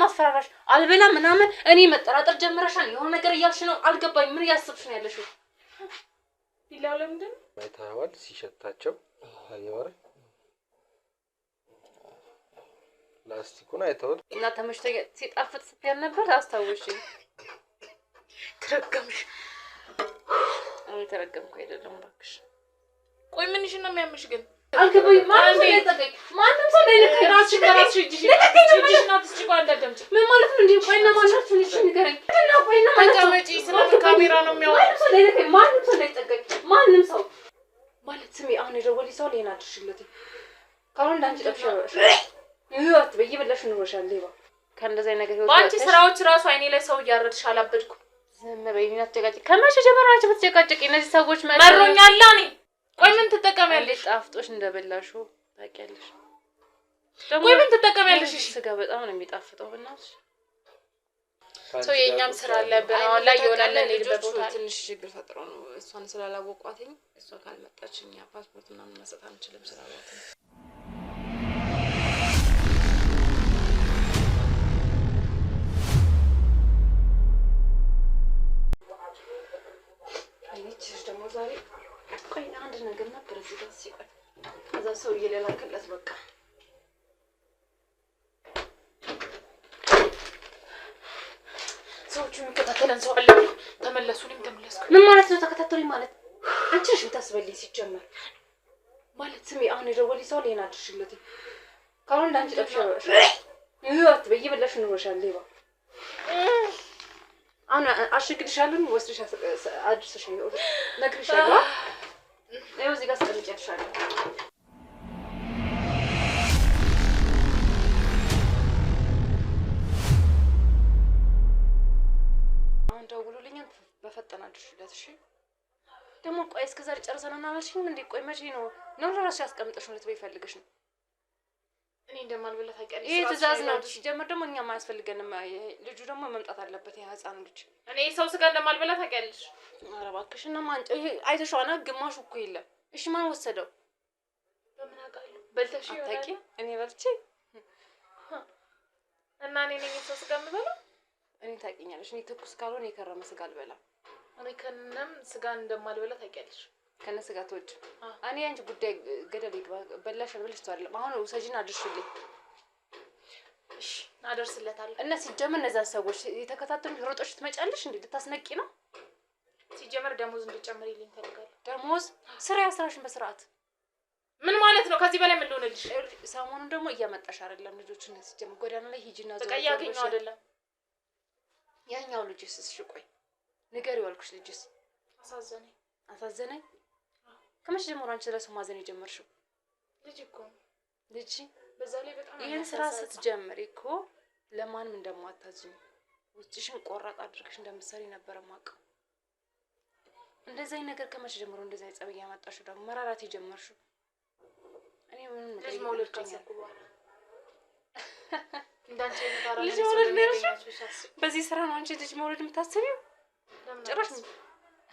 ማስፈራራሽ? አልበላ ምናምን እኔ መጠራጠር ጀምረሻል። የሆነ ነገር እያልሽ ነው። አልገባኝ። ምን እያሰብሽ ነው ያለሽው? ቢላው ለምንድን አይተኸዋል? ሲሸታቸው አየዋል። ላስቲኩን አይተኸዋል? እና ተመችቶኝ ሲጣፍጥ ስትያል ነበር። አስታውሽኝ። ተረገምሽ። አሁን ተረገምኩ አይደለም እባክሽ። ቆይ ምንሽ ነው የሚያምሽ ግን? አልገባኝ። ማንም ሰው ላይ ራስሽ በራስሽ እጅሽ ነው ትስጭቆ እንዳደምጭ ምን ማለት ነው እንዴ? ቆይና ማናችሁ ልጅ ንገረኝ። እና ቆይና ማናችሁ ስለ ካሜራ ነው የሚያወራው። ማንም ሰው ላይ ጠገኝ። ማንም ሰው ማለት ስሚ፣ አሁን የደወለኝ ሰው ሌና አድርሽለት። ካሁን እንዳንቺ ጠብሻለሽ ይወት በየበላሽ ኑሮሻል። ሌባ ከእንደዚህ ነገር ይወጣ። ባንቺ ስራዎች ራሱ አይኔ ላይ ሰው እያረድሽ አላበድኩም። ዝም በይና አትጨቃጭቂ። ከመቼ ጀምሮ አንቺ ብትጨቃጭቂ እነዚህ ሰዎች መሮኛል። እኔ ቆይ ምን ትጠቀሚያለሽ? ጣፍጦሽ እንደበላሹ ታውቂያለሽ። ቆይ ምን ትጠቀሚያለሽ? እሺ ስጋ በጣም ነው የሚጣፍጠው። በእናትሽ ሰው የኛም ስራ አለብን። አሁን ላይ ይሆናል ለልጆቹ ትንሽ ችግር ፈጥሮ ነው። እሷን ስላላወቋትኝ እሷ ካልመጣች እኛ ፓስፖርት ምናምን መስጠት አንችልም ስላሏት ነው። ዛሬ ቆይ አንድ ነገር ነበር እዚህ ጋር ሲቆይ እዛ ሰው እየላከለት በቃ ሰዎቹ የሚከታተለን ሰው አለ። ተመለሱልኝ። ተመለስኩ። ምን ማለት ነው? ተከታተሉኝ ማለት አንቺ ነሽ የምታስበልኝ ሲጀመር ማለት ስሚ፣ አሁን የደወለኝ ሰው ሌና አድርሽለት። ካሁን እንዳንቺ ጠብሻለሽ ይወት በየበላሽ ኑሮሻል። ሌባ አሁን አሽግድሻለሁ። ወስድሽ አድርሰሻለሁ። ነግሬሻለሁ። ይኸው እዚህ ጋር አስቀምጬልሻለሁ። አሁን ደውሎልኝ በፈጠነ አድርሽለት። እሺ ደግሞ ቆይ እስከ ዛሬ ጨርሰናል አላልሽኝም እንዴ? ቆይ መቼ ነው ለራስሽ ያስቀምጠሽው? ልትበይ ፈልገሽ ነው? እኔ እንደማልበላ ታውቂያለሽ። ይሄ ትእዛዝ ነው። ሲጀመር ደግሞ እኛም አያስፈልገንም። ልጁ ደግሞ መምጣት አለበት። ያ ህፃን ልጅ እኔ ሰው ስጋ እንደማልበላ ታውቂያለሽ። ኧረ እባክሽ እና ማን አይተሽዋና? ግማሹ እኮ የለም። እሺ ማን ወሰደው? በምን አውቃለሁ? በልተሽ አታውቂ? እኔ በልቼ እና እኔ ነኝ ሰው ስጋ የምበላው? እኔ ታውቂኛለሽ። እኔ ትኩስ ካልሆነ የከረመ ስጋ አልበላም። እኔ ከነም ስጋ እንደማልበላ ታውቂያለሽ። ከነ ስጋ ተወጭ እኔ አንቺ ጉዳይ ገደል ይግባ። በላሽ አልበላሽ አይደለም። አሁን ውሰጂና አድርሽልኝ። እሺ አደርስለታለሁ። እና ሲጀመር እነዛ ሰዎች የተከታተሉሽ ሮጦሽ ትመጫለሽ እንዴ? ልታስነቂ ነው? ሲጀመር ደሞዝ እንድጨምሪልኝ ፈልጋለሁ። ደሞዝ? ስራ ያስራሽን በስርዓት ምን ማለት ነው? ከዚህ በላይ ምን ልሆንልሽ? ሰሞኑን ደግሞ እያመጣሽ አይደለም ልጆችን ሲጀመር ጎዳና ላይ ሂጂና በቃ ያገኘው አይደለም። ያኛው ልጅስ? እሺ ቆይ ንገሪው ያልኩሽ ልጅስ? አሳዘነኝ። ከመቼ ጀምሮ አንቺ ስለሱ ማዘን የጀመርሽው? ልጅ እኮ ልጅ በዛ ላይ በጣም ይሄን ስራ ስትጀምሪ እኮ ለማንም እንደማታዝኝ ውስጥሽን ቆራጥ አድርገሽ እንደምትሰሪ ነበር የማውቀው። እንደዚህ ነገር ከመቼ ጀምሮ እንደዚህ ጸብ ያመጣሽው? ደግሞ መራራት የጀመርሽው? እኔ ምንም ነገር ልጅ መውለድ ካሰብኩ በኋላ እንዳንቺ የምታራ ልጅ መውለድ ነው። በዚህ ስራ ነው አንቺ ልጅ መውለድ የምታስቢው? ጭራሽ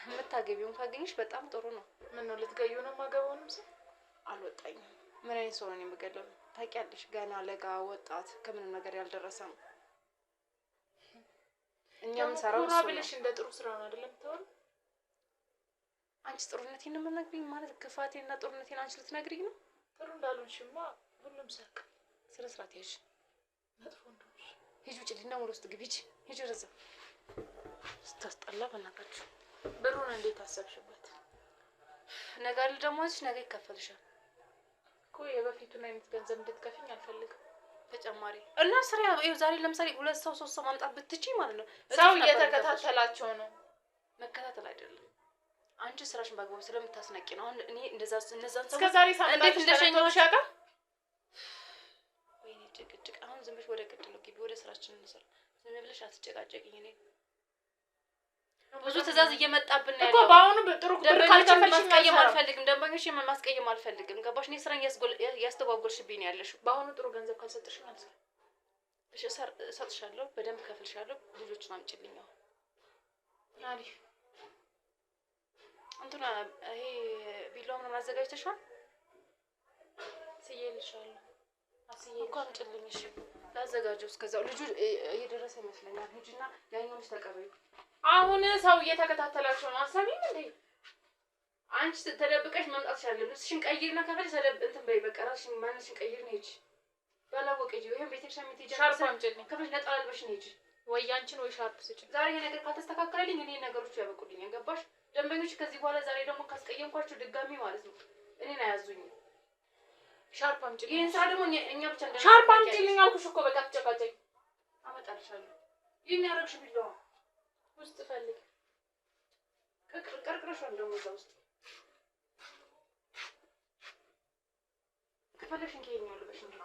የምታገቢውን ካገኘሽ በጣም ጥሩ ነው። ምን ነው ልትገዩ ነው? ማገባውንም ሰው አልወጣኝም። ምን አይነት ሰው ነው የምገለው? ታውቂያለሽ፣ ገና ለጋ ወጣት ከምንም ነገር ያልደረሰ ነው። እኛም ሰራው ነው ብለሽ እንደ ጥሩ ስራ ነው አይደለም ተወው። አንቺ ጥሩነቴን ነው የምትነግሪኝ? ማለት ክፋቴና ጥሩነቴን አንቺ ልትነግሪኝ ነው? ጥሩ እንዳልሆንሽማ ሁሉም ሰክ ስለ ስርዓት ያዥ። መጥፎ እንደሆንሽ ሂጂ ውጭ ልጅና ወደ ውስጥ ግቢ። ሂጂ ረዛ ስታስጠላ በእናታችሁ። ብሩን እንዴት አሰብሽበት? ነገ ደሞዝሽ ነገ ይከፈልሻል እኮ። የበፊቱን አይነት ገንዘብ እንድትከፍኝ አልፈልግም። ተጨማሪ እና ስራ ይኸው ዛሬ ለምሳሌ 2 ሰው 3 ሰው ማምጣት ብትችይ ማለት ነው። ሰው እየተከታተላቸው ነው። መከታተል አይደለም አንቺ ስራሽን በአግባቡ ስለምታስነቂ ነው። አሁን እኔ እነዛን ሰው እስከዛሬ እንዴት እንደሸኘሁሽ ያውቃ? ወይኔ ጭቅጭቅ። አሁን ዝም ብለሽ ወደ ገደለው ግቢ፣ ወደ ስራችን እንሰራ። ዝም ብለሽ አትጨቃጨቂኝ። እኔ ብዙ ትእዛዝ እየመጣብን ነው እኮ። በአሁኑ ጥሩ ብር ካልከፈልሽ ማስቀየም አልፈልግም። ደንበኞች ማስቀየም አልፈልግም። ገባሽ? እኔ ስራን ያስተጓጎልሽብኝ ነው ያለሽው። በአሁኑ ጥሩ ገንዘብ ካልሰጥሽ ማለት ነው። እሺ እሰጥሻለሁ፣ በደንብ ከፍልሻለሁ። ልጆቹን አምጪልኝ። አሪፍ እንትና ይሄ ቢላው ምናምን አዘጋጅተሻል? ስዬልሻለሁ። አስዬ እኮ አምጪልኝ። እሺ ላዘጋጀው። እስከዛው ልጁ እየደረሰ ይመስለኛል። ሂጂና ያኛውን ልጅ ተቀበዩ። አሁን ሰው እየተከታተላችሁ ነው። አሰሚኝ እንዴ አንቺ ተደብቀሽ መምጣት ትችላለሽ። ልብስሽን ቀይርና ከፈለሽ እንትን በይ በቃ ራስሽን ማንሽን ቀይርና ሂጂ። ባላወቀ ሂጂ። ይሄን ቤተክርስቲያን የምትሄጂ ሻርፕ አምጪልኝ። ከፈለሽ ነጠላ ልበሽን ሂጂ። ወይ አንቺን ወይ ሻርፕ ስጪኝ። ዛሬ ይሄ ነገር ካልተስተካከለልኝ እኔ ነገሮቹ ያበቁልኛል። ገባሽ? ደንበኞች ከዚህ በኋላ ዛሬ ደግሞ ካስቀየምኳቸው ድጋሚ ማለት ነው እኔን አያዙኝም። ሻርፕ አምጪልኝ። ይሄን ስራ ደግሞ እኛ ብቻ እንደ ሻርፕ አምጪልኝ አልኩሽ እኮ በቃ ትጨቃጨኝ። አመጣልሻለሁ። ይሄን ያደረግሽ ቢላዋ ውስጥ ፈልግ ቀርቅረሻል ደግሞ እዛ ውስጥ ከፈለሽ እንኪ ይሄኛው ልበሽ እንጂ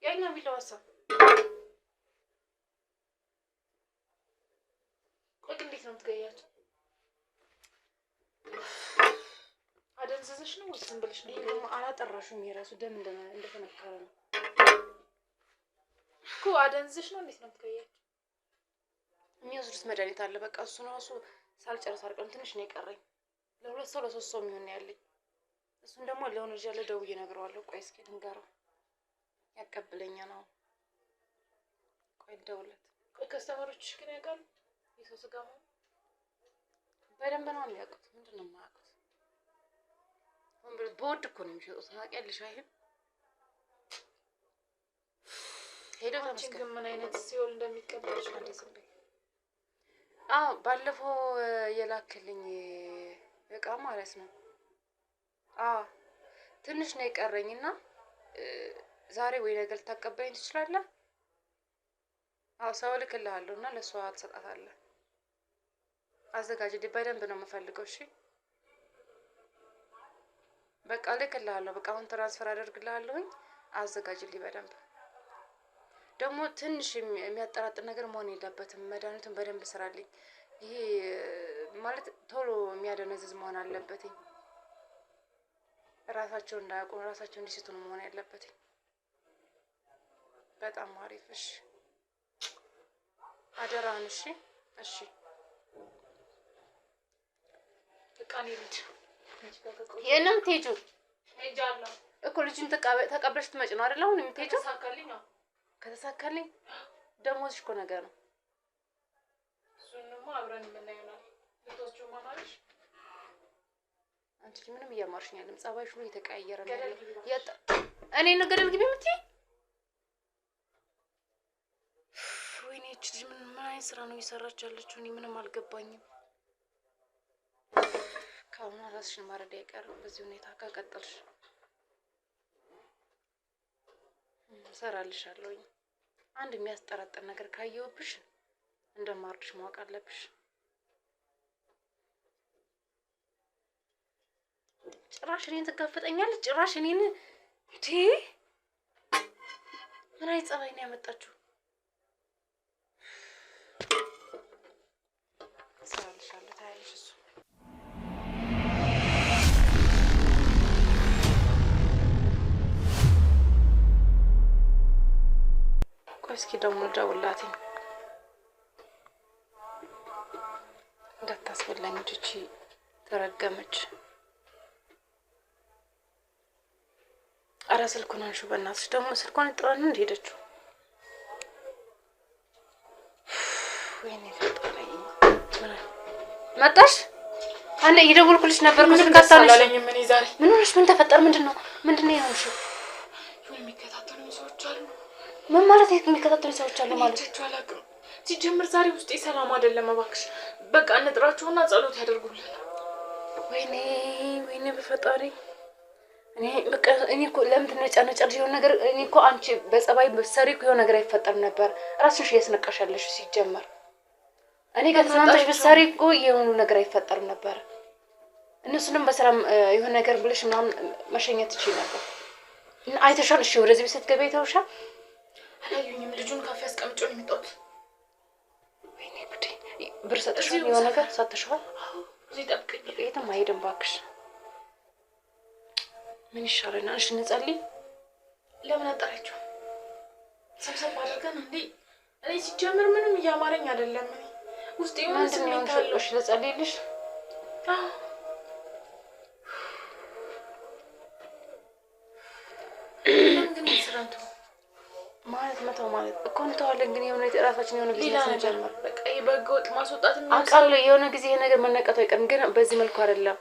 ያኛው ቢላዋ ሳ ቆይ እንዴት ነው የምትገያቸው? አደንዘዘሽ ነው ወይስ ዝም ብለሽ ነው? ደግሞ አላጠራሽም። የራሱ ደም እንደተነከረ ነው እኮ አደንዘዘሽ ነው። እንዴት ነው የምትገያቸው? የሚወስዱት መድኃኒት አለ። በቃ እሱ ነው እሱ ሳልጨርስ አልቀርም። ትንሽ ነው የቀረኝ። ለሁለት ሰው ለሶስት ሰው የሚሆን ያለኝ። እሱን ደግሞ ለሆነ ልጅ ያለ ደውዬ እነግረዋለሁ። ቆይ እስኪ ልንገረው ያቀብለኛ ነው። ቆይ ልደውልለት። ቆይ ከስተመሮችሽ ግን ያውቃሉ የሰው ስጋ መሆኑ? በደንብ ነው የሚያውቁት። ምንድን ነው የማያውቁት? በውድ እኮ ነው የሚሸጡት። ታውቂያለሽ አይደል? ሄዶ አንቺን ግን ምን አይነት ሲኦል እንደሚቀበልሽ ማለት ነው። አዎ ባለፈው የላክልኝ እቃ ማለት ነው። አዎ ትንሽ ነው የቀረኝና ዛሬ ወይ ነገ ልታቀበለኝ ትችላለህ? አዎ ሰው ልክልሃለሁ እና ለሷ ትሰጣታለህ። አዘጋጅልኝ። በደንብ ነው የምፈልገው። እሺ በቃ ልክልሃለሁ። በቃ አሁን ትራንስፈር አደርግልሃለሁኝ። አዘጋጅልኝ በደንብ። ደግሞ ትንሽ የሚያጠራጥር ነገር መሆን የለበትም። መድኃኒቱን በደንብ ስራልኝ። ይሄ ማለት ቶሎ የሚያደነዝዝ መሆን አለበት። ራሳቸው እንዳያውቁ ራሳቸው እንዲስቱ ነው መሆን ያለበት። በጣም አሪፍ። እሺ አደራን። እሺ እሺ እቃኔ ልጅ የለም ትሄጁ ሄጃለሁ እኮ ልጅን ተቀበለሽ ትመጭ ነው አይደል? አሁን የምትሄጂው ተሳካልኝ። ከተሳካልኝ ደሞዝሽ እኮ ነገር ነው። እሱንማ አብረን የምናየው ልትወስጂው ማማለሽ። አንቺ ምንም እያማርሽኝ አይደለም። ጸባይሽ ሁሉ እየተቀያየረ ነው ገደል ያለው። ግቢ እኔ ነው ገደል ግቢ የምትይ? ወይኔ እቺ ልጅ ምን አይነት ስራ ነው እየሰራች ያለችው? እኔ ምንም አልገባኝም። ካሁን ራስሽን ማረድ አይቀርም በዚህ ሁኔታ ከቀጠልሽ። እሰራልሻለሁኝ። አንድ የሚያስጠራጥር ነገር ካየሁብሽ እንደማርድሽ ማወቅ አለብሽ። ጭራሽ እኔን ትጋፈጠኛለች። ጭራሽ እኔን ምን አይነት ጸባይ ነው ያመጣችው? እሰራልሻለሁ ታያለሽ እሱ እስኪ ደግሞ ደውላት እንዳታስበላኝ እቺ ተረገመች። አረ ስልኩን አንሺው በእናትሽ። ደግሞ ስልኩን ጥራን እንደሄደችው ወይኔ ፈጣሪ። መጣሽ? አንዴ እየደወልኩልሽ ነበር። ስልክ አታነሺ። ምን ሆነሽ? ምን ተፈጠረ? ምንድነው የሆንሽው? የሚከታተሉኝ ሰዎች አሉ። ምን ማለት ነው? የሚከታተሉኝ ሰዎች አሉ ማለት ነው? አላውቅም። ሲጀምር ዛሬ ውስጤ ሰላም አይደለም። እባክሽ በቃ እንጥራቸውና ጸሎት ያደርጉልን። ወይኔ በፈጣሪ። እኔ እኮ ለምንድን ነው ጫነጨርሽ የሆነ ነገር? እኔ እኮ አንቺ በጸባይ በሰሪ እኮ የሆነ ነገር አይፈጠርም ነበር። ራስሽ እያስነቀሻለሽ። ሲጀመር እኔ ጋር ተስማምተሽ በሰሪ እኮ የሆነ ነገር አይፈጠርም ነበር። እነሱንም በሰላም የሆነ ነገር ብለሽ ምናምን መሸኘት ትችይ ነበር። አይተሻል? እሺ ወደዚህ ቤት ስትገቢ አይተውሻል? አላዩኝም። ልጁን ካፌ አስቀምጬው ነው የመጣሁት። ወይኔ ጉዴ። ብር ሰጥሻል? የሆነ ነገር ሰጥሻል? እዚህ ጠብቀኝ። የትም አይሄድም እባክሽ። ምን ይሻለናል? እሺ እንጸልይ። ለምን አጠራችሁ? ሰብሰብ አድርገን እንዴ። እኔ ሲጀምር ምንም እያማረኝ አይደለም። ውስጥ የሆነ ስሜት አለው። እሺ ልጸልይልሽ? ግን ስራንቱ ማለት መተው ማለት እኮ እንተዋለን። ግን የሆነ ራሳችን የሆነ ቢዝነስ እንጀምር። በቃ በህገ ወጥ ማስወጣት አውቃለሁ። የሆነ ጊዜ ይሄ ነገር መነቀቱ አይቀርም። ግን በዚህ መልኩ አይደለም።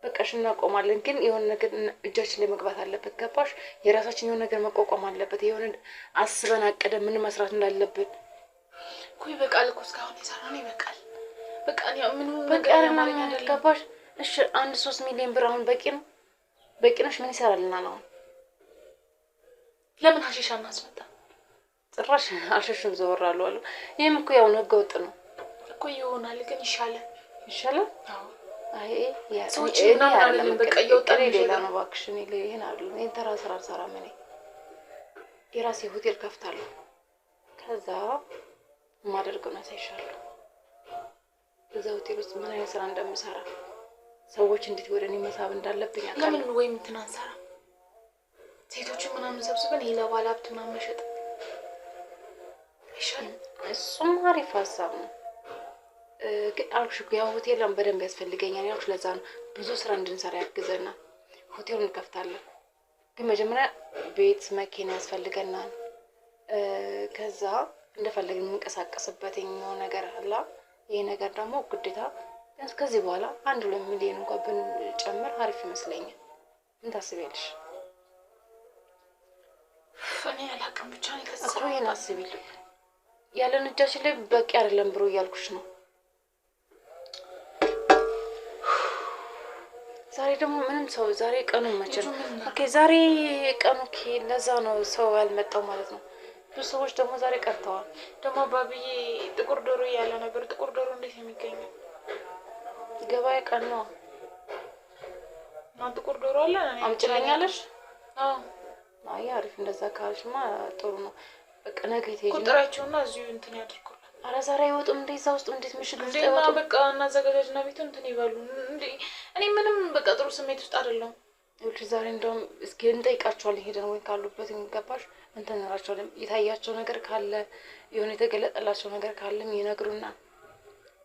በቃ እሺ እናቆማለን። ግን የሆነ ነገር እጃችን ላይ መግባት አለበት። ገባሽ? የራሳችን የሆነ ነገር መቋቋም አለበት። የሆነ አስበን አቅደን ምን መስራት እንዳለብን እኮ ይበቃል እኮ እስካሁን የሰራነው ይበቃል። በቃ ምንም በቃ ያለማኝ አይደለም። ገባሽ? እሺ 1-3 ሚሊዮን ብር አሁን በቂ ነው? በቂ ነሽ? ምን ይሰራልናል አሁን? ለምን ሀሺሽ አናስመጣ? ጭራሽ አልሸሽም ዘወር አሉ አሉ። ይሄም እኮ ያው ህገ ወጥ ነው እኮ ይሆናል። ግን ይሻላል ይሻላል። አዎ አይ ያ ሰዎች ምናምን አይደለም። በቃ እየወጣን ሌላ ነው እባክሽ። እኔ ይሄን አይደለም። ይሄን ተራ ስራ አልሰራም። እኔ የራሴ ሆቴል ከፍታለሁ። ከዛ የማደርገው ነው ያሳይሻለሁ። እዛ ሆቴል ውስጥ ምን አይነት ስራ እንደምሰራ ሰዎች እንዴት ወደ እኔ መሳብ እንዳለብኝ አውቃለሁ። ለምን ወይም እንትን አንሰራ? ሴቶችን ምናምን ሰብስበን ይሄ ለባለ ሀብት ምናምን መሸጥ ይሻላል። እሱም አሪፍ ሀሳብ ነው። ግን አልኩሽ እኮ ያው ሆቴልን በደንብ ያስፈልገኛል ያልኩሽ ለዛ ነው። ብዙ ስራ እንድንሰራ ያግዘናል። ሆቴሉን እንከፍታለን። ግን መጀመሪያ ቤት መኪና ያስፈልገናል። ከዛ እንደፈለግን የምንቀሳቀስበት የኛው ነገር አለ። ይሄ ነገር ደግሞ ግዴታ ከዚህ በኋላ 1-2 ሚሊዮን እንኳን ብንጨምር አሪፍ ይመስለኛል። ምን ታስቢያለሽ? እኔ አላውቅም ብቻ ነው ከዛ እኮ ይሄን አስቢል። ያለን እጃችን ላይ በቂ አይደለም ብሩ እያልኩሽ ነው። ዛሬ ደግሞ ምንም ሰው ዛሬ ቀኑ መቼ ነው? ኦኬ ዛሬ ቀኑ ኦኬ። ለዛ ነው ሰው ያልመጣው ማለት ነው። ብዙ ሰዎች ደግሞ ዛሬ ቀርተዋል። ደግሞ አባብዬ ጥቁር ዶሮ እያለ ነበር። ጥቁር ዶሮ እንዴት ነው የሚገኘው? ገበያ ቀን ነው እና ጥቁር ዶሮ አለ አምጪልኛለሽ? አዎ አይ አሪፍ። እንደዛ ካልሽማ ጥሩ ነው። በቃ ነገ ትሄጂ ቁጥራቸውና እዚሁ እንትን ያድርጉልኝ። ኧረ ዛሬ አይወጡም እንዴ? እዛ ውስጥ እንዴት ምሽግ ውስጥ እንዴና አይወጡም? በቃ እናዘጋጃጅና ቤቱን እንትን ይበሉ እንዴ። እኔ ምንም በቃ ጥሩ ስሜት ውስጥ አይደለሁም። ይኸውልሽ ዛሬ እንደውም እስኪ እንጠይቃቸዋለን ሄደን ወይ ካሉበት የሚገባሽ እንትን እንላቸዋለን። የታያቸው ነገር ካለ የሆነ የተገለጠላቸው ነገር ካለም ይነግሩናል።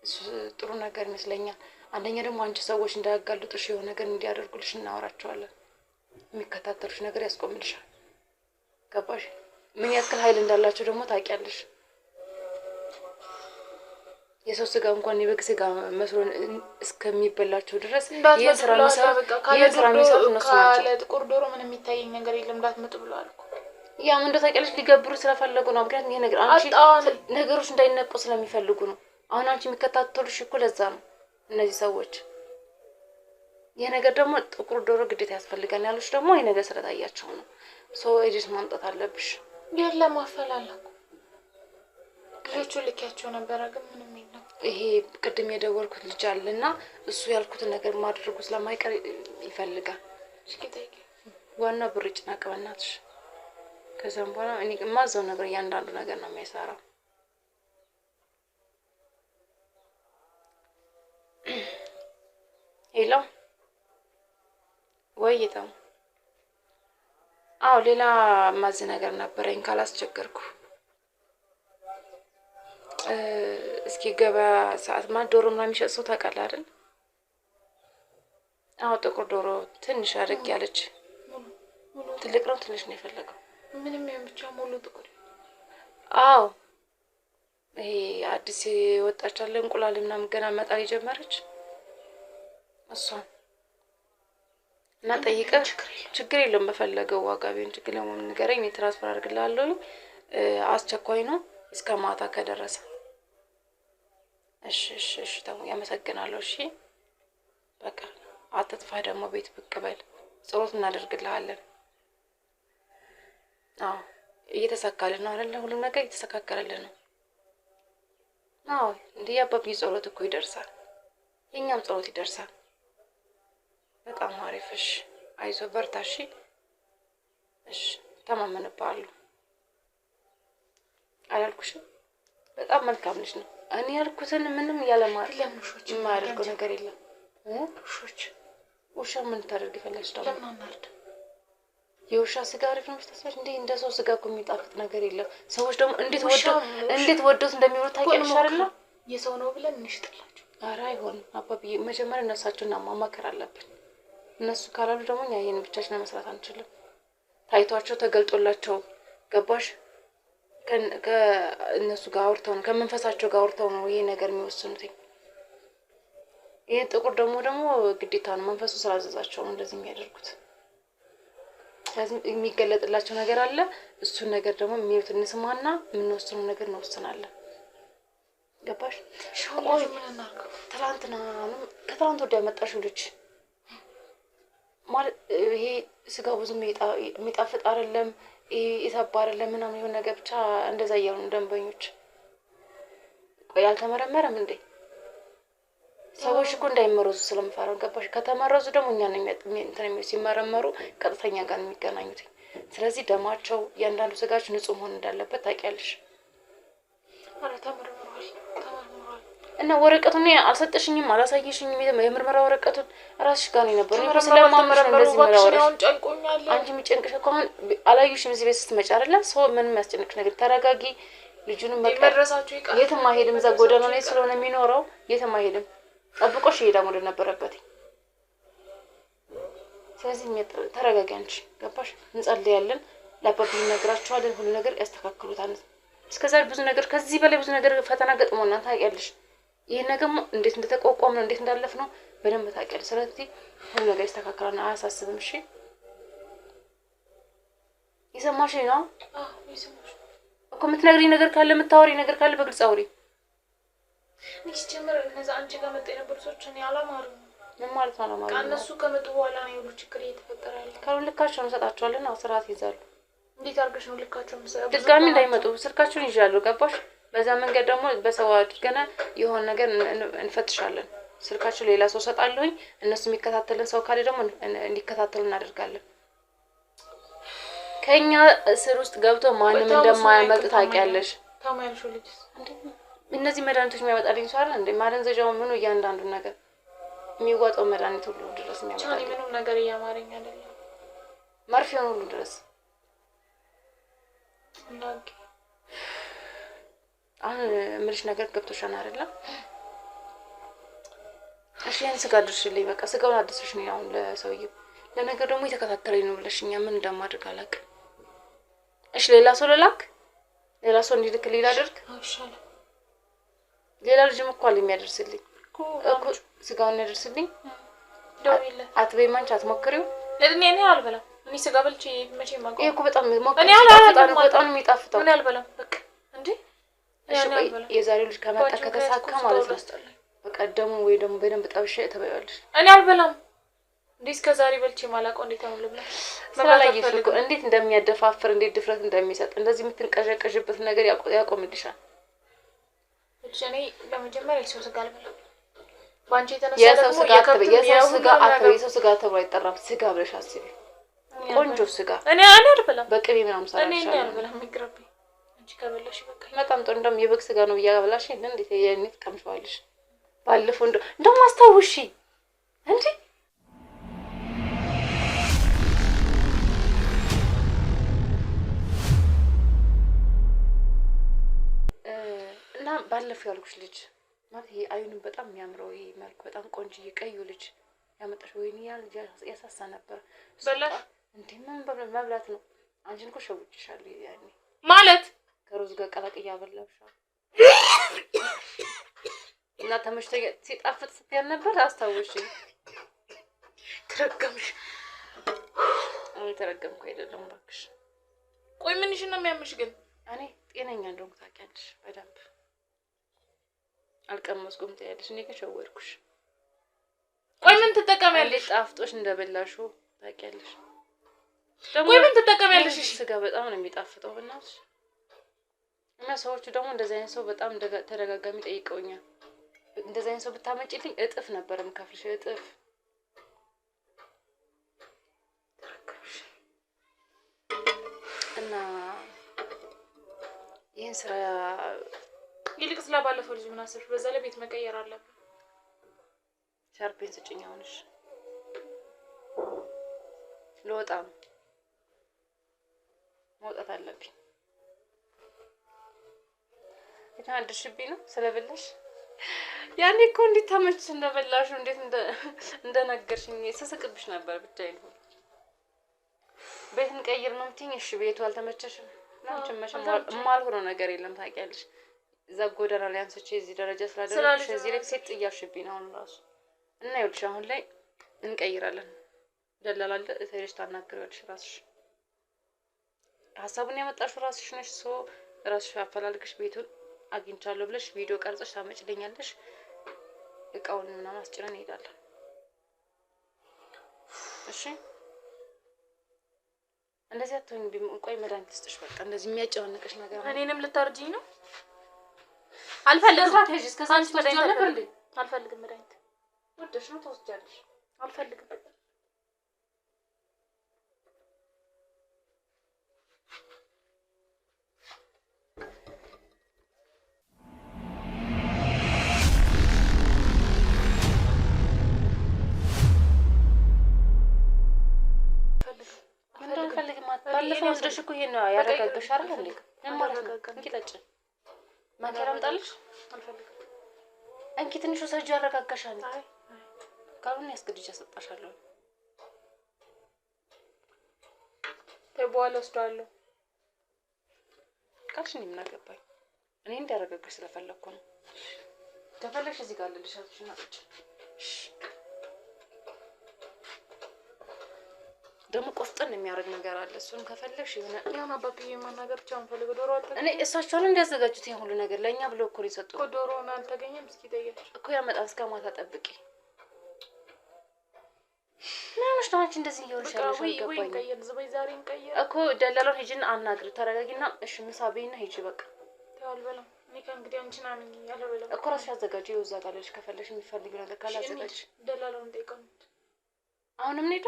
እሱ ጥሩ ነገር ይመስለኛል። አንደኛ ደግሞ አንቺ ሰዎች እንዳያጋልጡሽ የሆነ ነገር እንዲያደርጉልሽ እናወራቸዋለን። የሚከታተሉሽ ነገር ያስቆምልሻል። ገባሽ? ምን ያክል ኃይል እንዳላቸው ደግሞ ታውቂያለሽ። የሰው ስጋ እንኳን የበግ ስጋ መስሎ እስከሚበላቸው ድረስ ይሄን ስራ የሚሰሩት እነሱ ናቸው። ካለ ጥቁር ዶሮ ምንም የሚታየኝ ነገር የለም። እንዳትመጡ ብለዋል እኮ። ያው እንደ ታውቂያለሽ ሊገብሩ ስለፈለጉ ነው። ምክንያቱም ይሄ ነገር አንቺ ነገሮች እንዳይነቁ ስለሚፈልጉ ነው። አሁን አንቺ የሚከታተሉሽ እኮ ለዛ ነው እነዚህ ሰዎች። ይሄ ነገር ደግሞ ጥቁር ዶሮ ግዴታ ያስፈልጋል ያሉሽ ደግሞ ይሄ ነገር ስለታያቸው ነው። ሰው ኤዲት ማምጣት አለብሽ። ያለ ማፈላለኩ ልጆቹ ልኪያቸው ነበረ ግን ምንም የለም። ይሄ ቅድም የደወልኩት ልጅ አለና እሱ ያልኩትን ነገር ማድረጉ ስለማይቀር ይፈልጋል። እስኪ ጠይቂ። ዋናው ብር ጭናቅ በእናትሽ። ከዛም በኋላ እኔ የማዘው ነገር እያንዳንዱ ነገር ነው የሚሰራው። ሄሎ ወይ የታው? አዎ ሌላ ማዝ ነገር ነበረኝ ካላስቸገርኩ። እስኪ ገበያ ሰዓት ማለት ዶሮ ምናምን የሚሸጥ ሰው ታውቃለህ አይደል? አዎ ጥቁር ዶሮ ትንሽ አድርግ ያለች። ትልቅ ነው ትንሽ ነው የፈለገው? ምንም ይሁን ብቻ ሙሉ ጥቁር። አዎ ይሄ አዲስ የወጣች አለ እንቁላል ምናምን ገና መጣል የጀመረች እሷን እና ጠይቀህ ችግር የለውም በፈለገው ዋጋ ቢሆን ችግር የለውም ንገረኝ። እኔ ትራንስፈር አድርግልሃለሁ። አስቸኳይ ነው እስከ ማታ ከደረሰ። እሺ እሺ እሺ ተው ያመሰግናለሁ። እሺ በቃ አትጥፋ። ደግሞ ቤት ብቅ በል ጸሎት እናደርግልሃለን። አዎ እየተሳካልን ነው አይደል? ሁሉም ነገር እየተስተካከለልን ነው። አዎ እንዲህ አባቢ ጸሎት እኮ ይደርሳል። የኛም ጸሎት ይደርሳል። በጣም አሪፍ። እሺ አይዞህ በርታ። እሺ እሺ ተማመንብሃለሁ። አላልኩሽም? በጣም መልካም ልጅ ነው። እኔ ያልኩትን ምንም ያለማድረግ ለምሾች የማያደርገው ነገር የለም። ውሾች ውሻ ምን ታደርግ ይፈለግሽ ደግሞ? ለምን አናርድ? የውሻ ስጋ አሪፍ ነው መስታሰብ እንዴ? እንደ ሰው ስጋ እኮ የሚጣፍጥ ነገር የለም። ሰዎች ደግሞ እንዴት ወደውት እንደሚወዱ ታውቂያለሽ አይደል? የሰው ነው ብለን እንሽጥላቸው። ኧረ አይሆንም አባብዬ፣ መጀመሪያ እነሳቸውን ማማከር አለብን። እነሱ ካላሉ ደግሞ እኛ ይሄን ብቻችን መስራት አንችልም። ታይቷቸው ተገልጦላቸው ገባሽ? ከእነሱ ጋር አውርተው ነው ከመንፈሳቸው ጋር አውርተው ነው ይሄ ነገር የሚወስኑት። ይሄ ጥቁር ደግሞ ግዴታ ነው መንፈሱ ስላዘዛቸው ነው እንደዚህ የሚያደርጉት። ስለዚህ የሚገለጥላቸው ነገር አለ። እሱን ነገር ደግሞ የሚሉት እንስማና የምንወስነው ነገር እንወስናለን። ገባሽ? ቆይ ትናንትና ከትናንት ወዲያ ያመጣሽው ልጅ ማለት ይሄ ስጋው ብዙ የሚጣፍጥ አይደለም፣ የሰባ አይደለም ምናምን የሆነ ነገር ብቻ እንደዛ እያሉ ነው ደንበኞች። ቆይ አልተመረመረም እንዴ? ሰዎች እኮ እንዳይመረዙ ስለምፈራው ገባሽ? ከተመረዙ ደግሞ እኛ ነው ሲመረመሩ ቀጥተኛ ጋር ነው የሚገናኙት። ስለዚህ ደማቸው እያንዳንዱ ስጋች ንጹህ መሆን እንዳለበት ታውቂያለሽ። ኧረ ተመርምሯል። እና ወረቀቱን አልሰጠሽኝም፣ አላሳየሽኝም። የምርመራ ወረቀቱን ራስሽ ጋር ነው የነበረው። እኔ ስለማምሽ ነው እንደዚህ የምናወራው። አንቺ የሚጨንቅሽ እኮ አሁን አላዩሽም እዚህ ቤት ስትመጪ አይደለ? ሰው ምንም የሚያስጨንቅሽ ነገር ተረጋጊ። ልጁንም መድረሳችሁ ይቀር የትም አይሄድም። እዛ ጎዳና ላይ ስለሆነ የሚኖረው የትም አይሄድም። ጠብቆሽ ይሄዳል ወደ ነበረበት። ስለዚህ ተረጋጊ አንቺ ገባሽ? እንጸልያለን፣ ለአባቢ እነግራቸዋለን። ሁሉ ነገር ያስተካክሉታል። እስከዛ ብዙ ነገር ከዚህ በላይ ብዙ ነገር ፈተና ገጥሞና ታውቂያለሽ። ይሄን ነገር እንዴት እንደተቋቋመ እንዴት እንዳለፍ ነው በደንብ ታውቂያለሽ። ስለዚህ ሁሉ ነገር ይስተካከላል፣ አያሳስብም። እሺ ይሰማሽ ነው? አዎ ይሰማሽ እኮ። የምትነግሪኝ ነገር ካለ የምታወሪኝ ነገር ካለ በግልጽ አውሪ። ሲጀምር እነዛ አንቺ ጋር መጣ የነበሩ ሰዎች እኔ አላማሩም። ምን ማለት ነው አላማሩም? ከእነሱ ከመጡ በኋላ ነው ሁሉ ችግር እየተፈጠረ ያለው። ካሉን ልካቸውን እንሰጣቸዋለን። ስርዓት ይዛሉ። እንዴት አድርገሽ ነው ልካቸው መስራት? ድጋሚ እንዳይመጡ ስልካቸውን ይዣሉ። ገባሽ? በዛ መንገድ ደግሞ በሰው አድርገን የሆነ ነገር እንፈትሻለን። ስልካቸው ሌላ ሰው ሰጣለሁኝ። እነሱ የሚከታተልን ሰው ካለ ደግሞ እንዲከታተሉ እናደርጋለን። ከኛ እስር ውስጥ ገብቶ ማንም እንደማያመልጥ ታውቂያለሽ። ታማያልሽ ልጅ እነዚህ መድኃኒቶች የሚያመጣልኝ ሰው አለ እንዴ? ማደንዘዣው ምኑ እያንዳንዱ ነገር የሚዋጣው መድኃኒት ሁሉ ድረስ የሚያመጣልኝ ምንም ነገር እያማረኝ አይደለም። መርፌውን ሁሉ ድረስ እንዳቂ አሁን ምልሽ ነገር ገብቶሻል አይደለም? እሺ ያን ስጋ ድርሽልኝ። በቃ ስጋውን አድርሰሽ ነው አሁን ለሰውዬው። ለነገር ደግሞ የተከታተለኝ ነው ብለሽኛ ምን እንደማድረግ አላውቅም። እሺ ሌላ ሰው ልላክ? ሌላ ሰው እንዲልክልኝ ላድርግ? አውሻለ ሌላ ልጅም እኮ አለ የሚያደርስልኝ እኮ ስጋውን ያደርስልኝ። ደውይለ አትበይም አንቺ አትሞክሪው? እኔ አልበላም። እኔ ስጋ በልቼ መቼ ማቆም? ይሄ እኮ በጣም ሞክሪ። እኔ አልበላም። በጣም የሚጣፍጠው እኔ አልበላም። በቃ እንዴ የዛሬው ልጅ ከመጣ ከተሳካ ማለት ነው በቀደሙ ወይ ደግሞ በደንብ ጠብሼ ተበያለሽ። እኔ አልበላም። እንዴ እስከዛሬ በልቼ ማላውቀው እንዴት አሁን ልብላ? ስላላየሽ እኮ እንዴት እንደሚያደፋፍር እንዴት ድፍረት እንደሚሰጥ እንደዚህ የምትንቀዠቀዥበት ነገር ያቆምልሻል። እኔ በመጀመሪያ የሰው ስጋ አልበላም። ባንቺ የተነሳ የሰው ስጋ አትበይ። የሰው ስጋ ተብሎ አይጠራም። ስጋ ብለሽ አስቢ። ቆንጆ ስጋ እኔ አልበላም። በቅቤ ምናምን ሰራሽ እኔ አልበላም። ይቅርብኝ። አንቺ ከበላሽ በቃ በጣም ጥሩ። እንደውም የበግ ስጋ ነው ብያብላሽ እንዴት የኔት ቀምሻለሽ። ባለፈው እንደውም አስታውሺ እንዴ እና ባለፈው ያልኩሽ ልጅ ማለት ይሄ አይኑን በጣም የሚያምረው ይሄ መልኩ በጣም ቆንጆ ቀዩ ልጅ ያመጣሽ ወይኔ ያ ልጅ ያሳሳ ነበር። በላሽ እንዴ ምን መብላት ነው? አንቺን እኮ ሸውጭሻለሁ ያኔ ማለት ከሩዝ ጋር ቀላቅያ አበላሽው እና ተመሽቶ ሲጣፍጥ ስትያል ነበር። አስታውሽኝ። ተረገምሽ። አይ ተረገምኩ አይደለም እባክሽ። ቆይ ምንሽ ነው የሚያምሽ ግን? እኔ ጤነኛ እንደሆንኩ ታውቂያለሽ በደንብ አልቀመስኩም ትያለሽ። እኔ ከሸወርኩሽ። ቆይ ምን ትጠቀሚያለሽ? ጣፍጦሽ እንደበላሽው ታውቂያለሽ። ቆይ ምን ትጠቀሚያለሽ? ስጋ በጣም ነው የሚጣፍጠው በእናትሽ። እና ሰዎቹ ደግሞ እንደዚህ አይነት ሰው በጣም ተደጋጋሚ ጠይቀውኛል። እንደዚህ አይነት ሰው ብታመጪልኝ እጥፍ ነበር የምከፍልሽ እጥፍ። እና ይህን ስራ ይልቅ ስለባለፈው ልጅ ምን አሰብሽ? በዛ ላይ ቤት መቀየር አለብን። ሻርፔን ስጭኝ አሁንሽ። ልወጣ ነው። መውጣት አለብኝ። የታድርሽብኝ ነው ስለበላሽ ያኔ እኮ እንዴት ተመችሽ እንደበላሽው እንዴት እንደነገርሽኝ ስስቅብሽ ነበር። ብቻዬን ነው ቤት እንቀይር ነው የምትይኝ? እሺ ቤቱ አልተመቸሽም? ለምን መቼም የማልሆነው ነገር የለም ታውቂያለሽ። እዛ ጎዳና ላይ አንስቼ እዚህ ደረጃ ስላደረግሽ እዚህ ላይ ሴት ጥያሽብኝ ነው አሁን ራሱ እና ይኸውልሽ አሁን ላይ እንቀይራለን። ደላላ አለ እቴልሽ ታናግሪዋለሽ ራስሽ። ሀሳቡን ያመጣሽው ራስሽ ነሽ። ራስሽ አፈላልግሽ ቤቱን አግኝቻለሁ ብለሽ ቪዲዮ ቀርጸሽ ታመጭልኛለሽ። እቃውን ምናምን አስጭነን እንሄዳለን። እሺ እንደዚህ አትሆኝ። ቆይ መድኃኒት ልስጥሽ። በቃ እንደዚህ የሚያጨናንቅሽ ነገር እኔንም ልታርጂኝ ነው? አልፈልግም። እስከ ሳንቺ መድኃኒት ነበር እንዴ? አልፈልግም። መድኃኒት ወደሽ ነው ተወስጃለሽ? አልፈልግም። ባለፈው ወስደሽ እኮ ይሄን ነው ያረጋጋሽ አይደል እንዴ? ምን ማለት ነው? እንኪ ጠጪ። ማንኪያ ላምጣልሽ? አልፈልግም። እንኪ ትንሽ ወሰጂ ያረጋጋሻል። አይ ካልሆነ ያስገድጅ አሰጣሻለሁ። በኋላ ወስዳለሁ ካልሽ እኔ ምን አገባኝ? እኔ እንዲያረጋጋሽ ስለፈለኩ ነው። ከፈለግሽ እዚህ ጋር ልልሻለሽ እና ጠጪ። ደግሞ ቆፍጠን የሚያደርግ ነገር አለ። እሱን ከፈለግሽ የሆነ አባብዬ ማናገር ብቻ የምፈልገው ዶሮ አልተገኘም። እኔ እሳቸውን እንዲያዘጋጁት ይሄን ሁሉ ነገር ለእኛ ብለው እኮ ነው የሰጡት እኮ። ዶሮውን አልተገኘም። እስኪ ጠይቂያቸው እኮ ያመጣል። እስከ ማታ ጠብቂ። ምን ሆነሽ ነው አንቺ እንደዚህ እየሆንሽ ያለሽ? ወይ ቀየር ዝበይ ዛሬ እንቀየር እኮ ደላላውን ሂጂና አናግሪ። ተረጋጊና እሺ ምሳ በይና ሂጂ በቃ። አልበላም እኔ ከእንግዲህ አንቺን አምኜ አልበላም እኮ ራስሽ አዘጋጂ። ይኸው እዛ ጋር ልጅ ከፈለሽ የሚፈልጊው ነገር ካለ አዘጋጅ። ደላላውን ጠይቀው። አሁንም እንሄዳ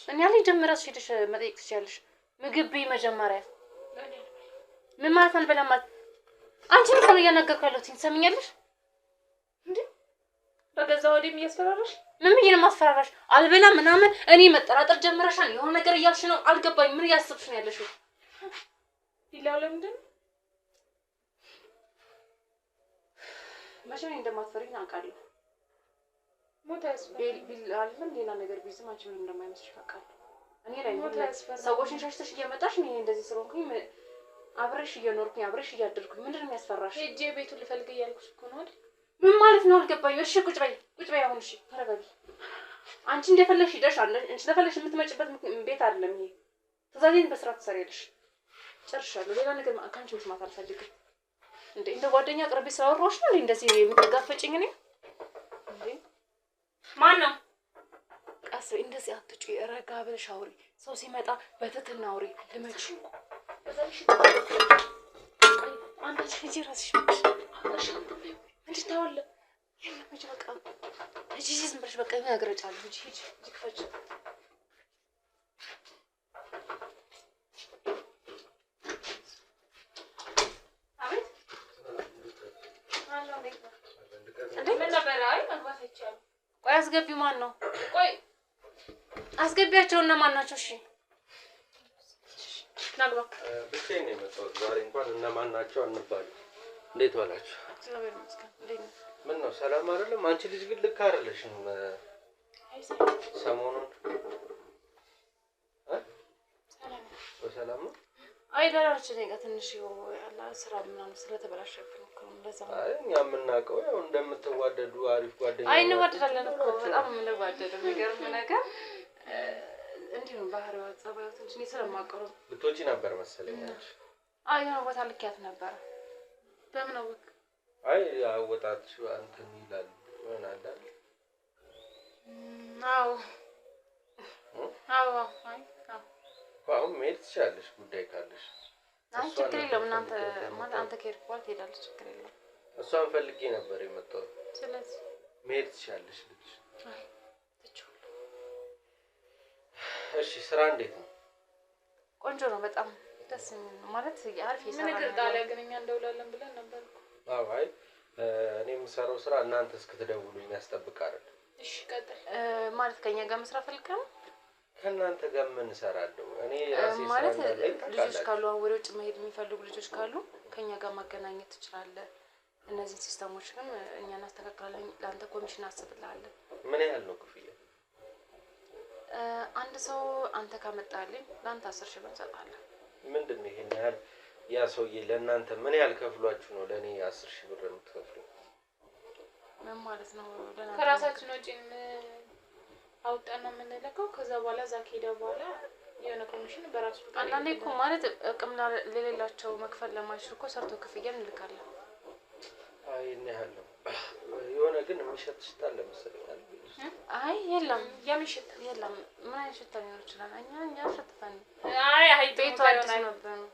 እኔ ያለኝ ጀምራሽ ሄደሽ መጠየቅ ትችያለሽ። ምግብ ብይ መጀመሪያ። ምን ማለት አልበላም? አንቺ ምን ነው እያናገርኩ ያለሁት? ትሰሚኛለሽ እንዴ? በገዛ ወዲም እያስፈራራሽ። ምን ብዬሽ ነው የማስፈራራሽ? አልበላም ምናምን እኔ መጠራጠር ጀምረሻል። የሆነ ነገር እያልሽ ነው። አልገባኝ። ምን እያሰብሽ ነው ያለሽው? ቢላው ለምንድን መቼም እንደማትፈሪኝ አውቃለሁ። ሞት ያስፈራል ቢላልም ሌላ ነገር ቢዝም አንቺ ምን እንደማይመስልሽ አውቃለሁ። እኔ ላይ ሰዎችን ሸሽተሽ እየመጣሽ እኔ እንደዚህ ስለሆንኩኝ አብረሽ እየኖርኩኝ አብረሽ እያደርኩኝ ምንድን ነው የሚያስፈራሽ? ሄጄ ቤቱን ልፈልግ እያልኩሽ እኮ ነው አይደል? ምን ማለት ነው? አልገባኝም። እሺ ቁጭ በይ አሁን። እሺ ተረጋጊ። አንቺ እንደፈለግሽ ሂደሽ አንቺ እንደፈለግሽ የምትመጭበት ቤት አይደለም ይሄ። ትእዛዜን በስርዓት ትሰሪያለሽ። ጨርሻለሁ። ሌላ ነገር ከአንቺ መስማት አልፈልግም። እንደ ጓደኛ ቅርቤ ስላወራሁሽ ነው እንደዚህ የምትጋፈጭኝ እኔ እንዴ? ማን ነው? ቀስ በይ። እንደዚህ አትጩ። ረጋ ብለሽ አውሪ። ሰው ሲመጣ በትህትና አውሪ። ልመች አንቺ ሂጂ እራስሽ መች እንዴት ታወለ የለመች በቃ ሂጂ ዝም ብለሽ በቃ ያገረጫለሁ። ሂጂ ክፈች። አቤት አሎ እንዴት ነው? ምን ነበር? አይ መግባት አይቻልም። ቆይ አስገቢው። ማን ነው? ቆይ አስገቢያቸው። እና ማን ናቸው? እሺ ናግባ። ብቻዬን ነው የመጣሁት ዛሬ። እንኳን እነማን ናቸው አንባልም። እንዴት ዋላችሁ? እግዚአብሔር ይመስገን። እንዴት ነው? ምን ነው ሰላም አይደለም? አንቺ ልጅ ግን ልክ አይደለሽም ሰሞኑን። በሰላም ነው? አይ ደራች ነኝ። ትንሽ ያለ ስራ ምናምን ስለተበላሸብኝ እኮ እንደዛ ነው። አይ እኛ የምናውቀው ያው እንደምትዋደዱ አሪፍ ጓደኛ። አይ እንዋደዳለን እኮ በጣም የምንዋደደው። የሚገርም ነገር እንዲህ ነው ባህሪዋ፣ ጸባይዋ ትንሽ እኔ ስለማውቀው ልትወጪ ነበር መሰለኝ አንቺ። አይ የሆነ ቦታ ልኪያት ነበረ። በምን አወቅ? አይ አወጣትሽ እንትን ይላል ይሆናል አይደል? አዎ አዎ። አይ አሁን መሄድ ትችያለሽ ጉዳይ ካለሽ። አይ ችግር የለውም። እናንተ ማለት አንተ ከሄድክ በኋላ ትሄዳለች። ችግር የለውም። እሷን ፈልጌ ነበር የመጣሁት። ስለዚህ መሄድ ትችያለሽ ልጅ። አይ ትችላለህ። እሺ ስራ እንዴት ነው? ቆንጆ ነው በጣም ደስ ማለት አሪፍ ይሰራል። ምን ነገር ጣሊያ ግን እኛ እንደውላለን ብለን ነበር እኮ። አዎ አይ እኔ የምሰራው ስራ እናንተ እስክትደውሉኝ ያስጠብቅ አይደል? እሺ ቀጥል። ማለት ከኛ ጋር መስራት ፈልገህ? ከእናንተ ጋር ምን እሰራለሁ እኔ ራሴ ማለት ልጆች ካሉ አሁን ወደ ውጭ መሄድ የሚፈልጉ ልጆች ካሉ ከኛ ጋር ማገናኘት ትችላለህ። እነዚህ ሲስተሞች ግን እኛ እናስተካክላለን። ለአንተ ኮሚሽን አስብልሃለን። ምን ያህል ነው ክፍያ? አንድ ሰው አንተ ካመጣልኝ ለአንተ 10 ሺህ ብር እንሰጣለን። ምንድን ነው ይሄን ያህል? ያ ሰውዬ ለእናንተ ምን ያህል ከፍሏችሁ ነው ለእኔ 10 ሺህ ብር የምትከፍሉ? ምን ማለት ነው? ከራሳችን ወጪ አውጣን ነው የምንለቀው። ከዛ በኋላ እዛ ከሄደ በኋላ የሆነ ኮሚሽን በራሱ አንዳንዴ እኮ ማለት አቅም ለሌላቸው መክፈል ለማይችሉ እኮ ሰርቶ ክፍያ እንልካለን። አይ እኔ ያለው የሆነ ግን የሚሸት ሽታ አለ መሰለኝ። አይ የለም፣ የሚሸት የለም። ምን አይነት ሽታ ሊኖር ይችላል? እኛ ሸጥተን ቤቱ አዲስ ነበር ነው።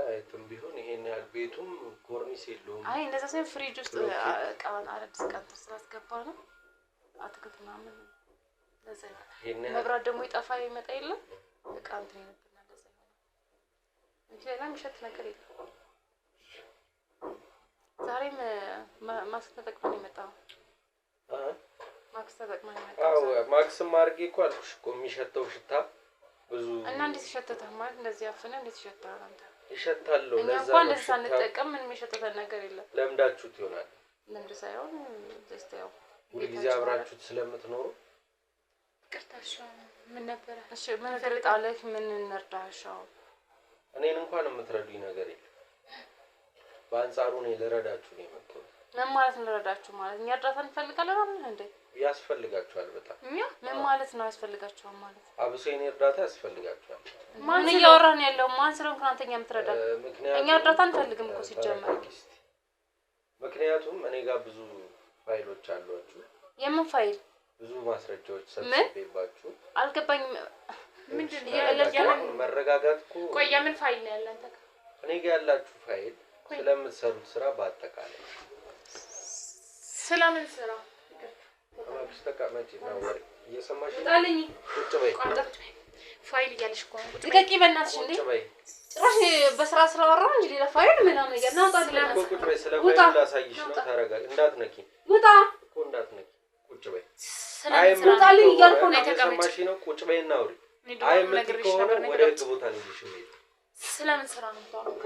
አይጥም ቢሆን ይሄን ያህል ቤቱም ኮርኒስ የለውም። አይ እንደዛ ሳይሆን ፍሪጅ ውስጥ እቃውን አዲስ እቃ ስላስገባ ነው። አትክልት ምናምን ለዛ ነው። መብራት ደግሞ ይጠፋ ይመጣ የለም እቃ እንትን ይነበርና ለዛ ነው እንጂ ሌላ የሚሸት ነገር የለም። ዛሬም ማስክ ተጠቅመን የመጣው ማክስ ተጠቅመን የመጣው አዎ ማክስም አድርጌ እኮ አልኩሽ እኮ የሚሸተው ሽታ ብዙ እና እንዴት ይሸተታል ማለት እንደዚህ አፍነ እንዴት ይሸታል? አንተ ይሸታል። ለዛ እኛ እንኳን እንደዛ አንጠቀም። ምን የሚሸተተ ነገር የለም። ለምዳችሁት ይሆናል። ልምድ ሳይሆን ጀስት ያው ሁልጊዜ አብራችሁት ስለምትኖሩ ቅርታሽ ምን ነበር? እሺ ምን ትልጣለህ? ምን እንርዳሻው? እኔን እንኳን የምትረዱኝ ነገር የለም። በአንጻሩ እኔ ልረዳችሁ ነው የመጣሁት። ምን ማለት እንረዳችሁ ማለት? እኛ እርዳታ እንፈልጋለን አይደል እንዴ? ያስፈልጋችኋል በጣም። ምን ማለት ነው ያስፈልጋችኋል ማለት? አብሶ የኔ እርዳታ ያስፈልጋችኋል። ማን እያወራን ያለው? ማን ስለሆንክ ነው አንተኛ የምትረዳው? እኛ እርዳታ እንፈልግም እኮ ሲጀመር። ምክንያቱም እኔ ጋር ብዙ ፋይሎች አሏችሁ። የምን ፋይል? ብዙ ማስረጃዎች ሰብስቤባችሁ። አልገባኝም። ምንድን ነው ያለው? መረጋጋት እኮ። ቆይ የምን ፋይል ነው ያለው አንተ? እኔ ጋር ያላችሁ ፋይል ስለምትሰሩት ስራ በአጠቃላይ። ስለምን ስራ? አማክስ ተቀመጪ ነው ወሬ እየሰማሽ ነው? ጣልኝ። ቁጭ በይ። ፋይል እያልሽ እኮ ነው። ልቀቂ በእናትሽ እንዴ! ጭራሽ በስራ ስለወራው እንጂ ሌላ ፋይል ምናምን ነገር ነው። ጣልኝ። ቁጭ በይ። ስለ ፋይል ላሳይሽ ነው። ተረጋጊ። እንዳትነኪ። ውጣ እኮ እንዳትነኪ። ቁጭ በይ። ስለምን ጣልኝ እያልኩ ነው። እየሰማሽ ነው? ቁጭ በይና አውሪ። አይ ምትክ ከሆነ ወደ ህግ ቦታ ነው ይሽው። ስለምን ስራ ነው ታውቁ?